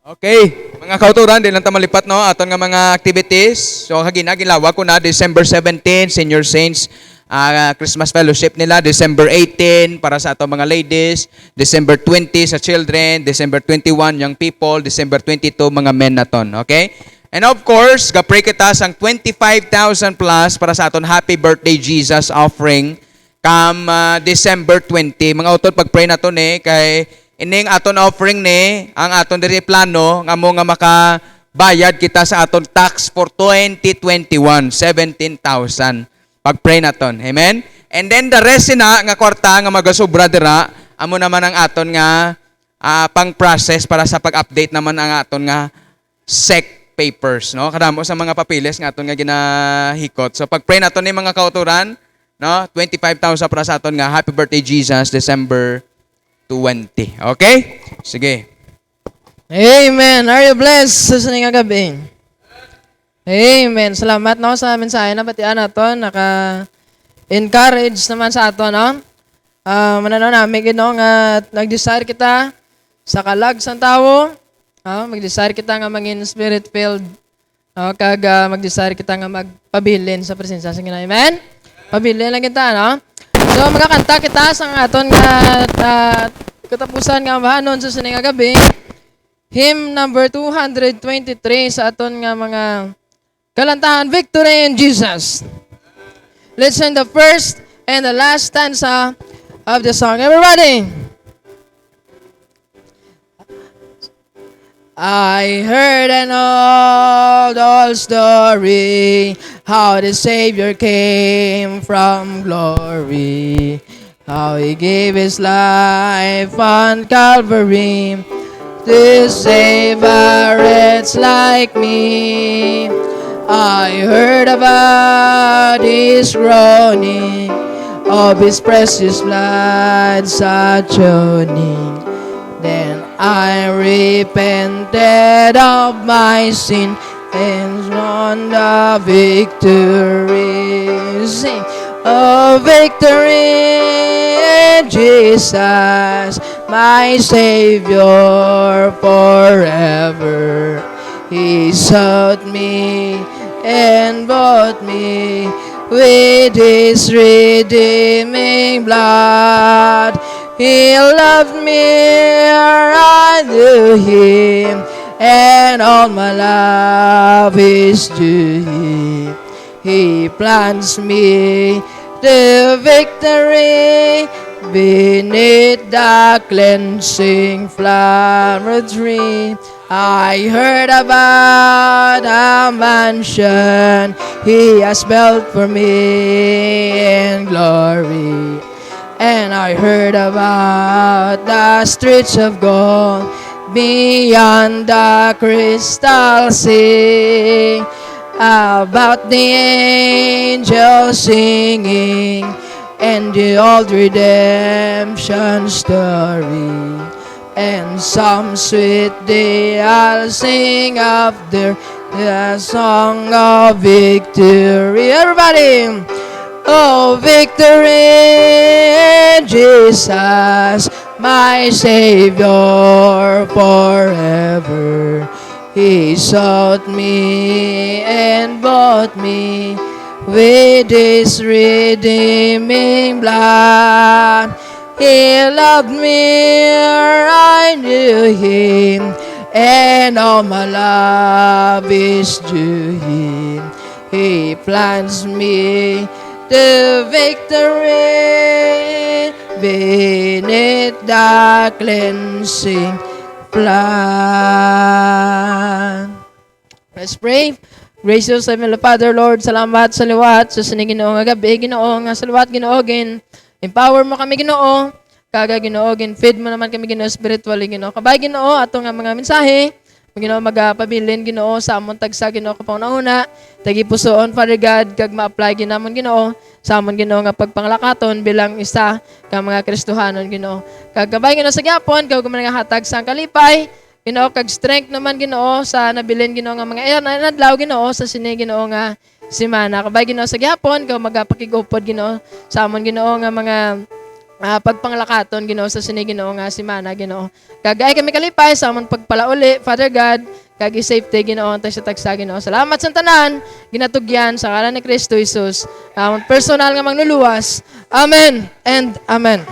Okay, mga kauturan, di lang ta malipat, no? Aton nga mga activities. So, ginawag ko na December 17, Senior Saints Christmas Fellowship nila. December 18, para sa ato mga ladies. December 20, sa children. December 21, young people. December 22, mga men naton. Okay? And of course, pray kita sang 25,000 plus para sa aton Happy Birthday Jesus offering come December 20. Mga utod, pag-pray naton kay ining aton offering ni, ang aton diri plano nga mo nga makabayad kita sa aton tax for 2021, 17,000. Pag-pray naton. Amen? And then the rest na nga kwarta nga magasobra dira, amo naman ang aton nga pang-process para sa pag-update naman ang aton nga SEC papers, no? Kadamo sa mga papilis nga aton nga ginahikot. So pag-pray naton ni mga kauturan, no? 25,000 para sa aton nga Happy Birthday Jesus December 20. Okay? Sige. Amen. Are you blessed sa sining nga gabi? Amen. Salamat no sa mensahe na batian nato, naka-encourage naman sa ato no. Mananaw namin Ginoo nga nag-desire kita sa kalag sang tawo, mag-desire kita nga maging spirit filled. Kag mag-desire kita nga magpabilin sa presensya sa Ginoo. Amen. Pabilin lang kita no. So magkakanta kita sa aton nga katapusan nga bahanon sa sining nga gabi. Hymn number 223 sa aton nga mga kalantahan, Victory in Jesus. Let's sing the first and the last stanza of the song. Everybody! I heard an old story, how the Savior came from glory, how He gave His life on Calvary to save a wretch like me. I heard about His groaning, of His precious blood such owning. Then I repented of my sin and won the victory. Sing, oh victory in Jesus, my Savior forever. He sought me and bought me with His redeeming blood. He loved me, I knew Him, and all my love is to Him. He plants me to victory beneath the cleansing flower tree. I heard about a mansion He has built for me in glory. And I heard about the streets of gold beyond the crystal sea, about the angels singing and the old redemption story. And some sweet day I'll sing after the song of victory. Everybody! Oh, victory in Jesus, my Savior forever. He sought me and bought me with His redeeming blood. He loved me, I knew Him, and all my love is to Him. He plants me to victory beneath the cleansing flood. Let's pray. Gracious Heavenly Father, Lord, salamat sa liwat sa sining Ginoo nga gabi, Ginoo nga sa liwat Ginoo gin empower mo kami Ginoo, kaga Ginoo gin feed mo naman kami Ginoo spiritually Ginoo. Kabay Ginoo ato nga mga mensahe, Ginoo magapabilin Ginoo sa amon tagsa Ginoo ko pangunahuna, tagi pusoon Father God kag ma-apply ginamon Ginoo sa amon Ginoo nga pagpanglakaton bilang isa ka mga Kristohanon Ginoo. Kag kabay Ginoo sa gyapon kag mga hatag sang kalipay Ginoo kag strength naman Ginoo sa nabilin Ginoo nga mga adlaw Ginoo sa sini Ginoo nga simana. Kabay Ginoo sa gyapon kag magapakigupod Ginoo sa amon Ginoo nga mga pagpanglakaton Ginoo sa sini Ginoo nga simana Ginoo. Kag ay kami kalipay sa amon pagpalauli Father God kag i-safety Ginoo antay sa tagsa Ginoo. Salamat sa tanan ginatugyan sa ngalan ni Kristo Jesus. Amon personal nga magnuluwas. Amen and amen.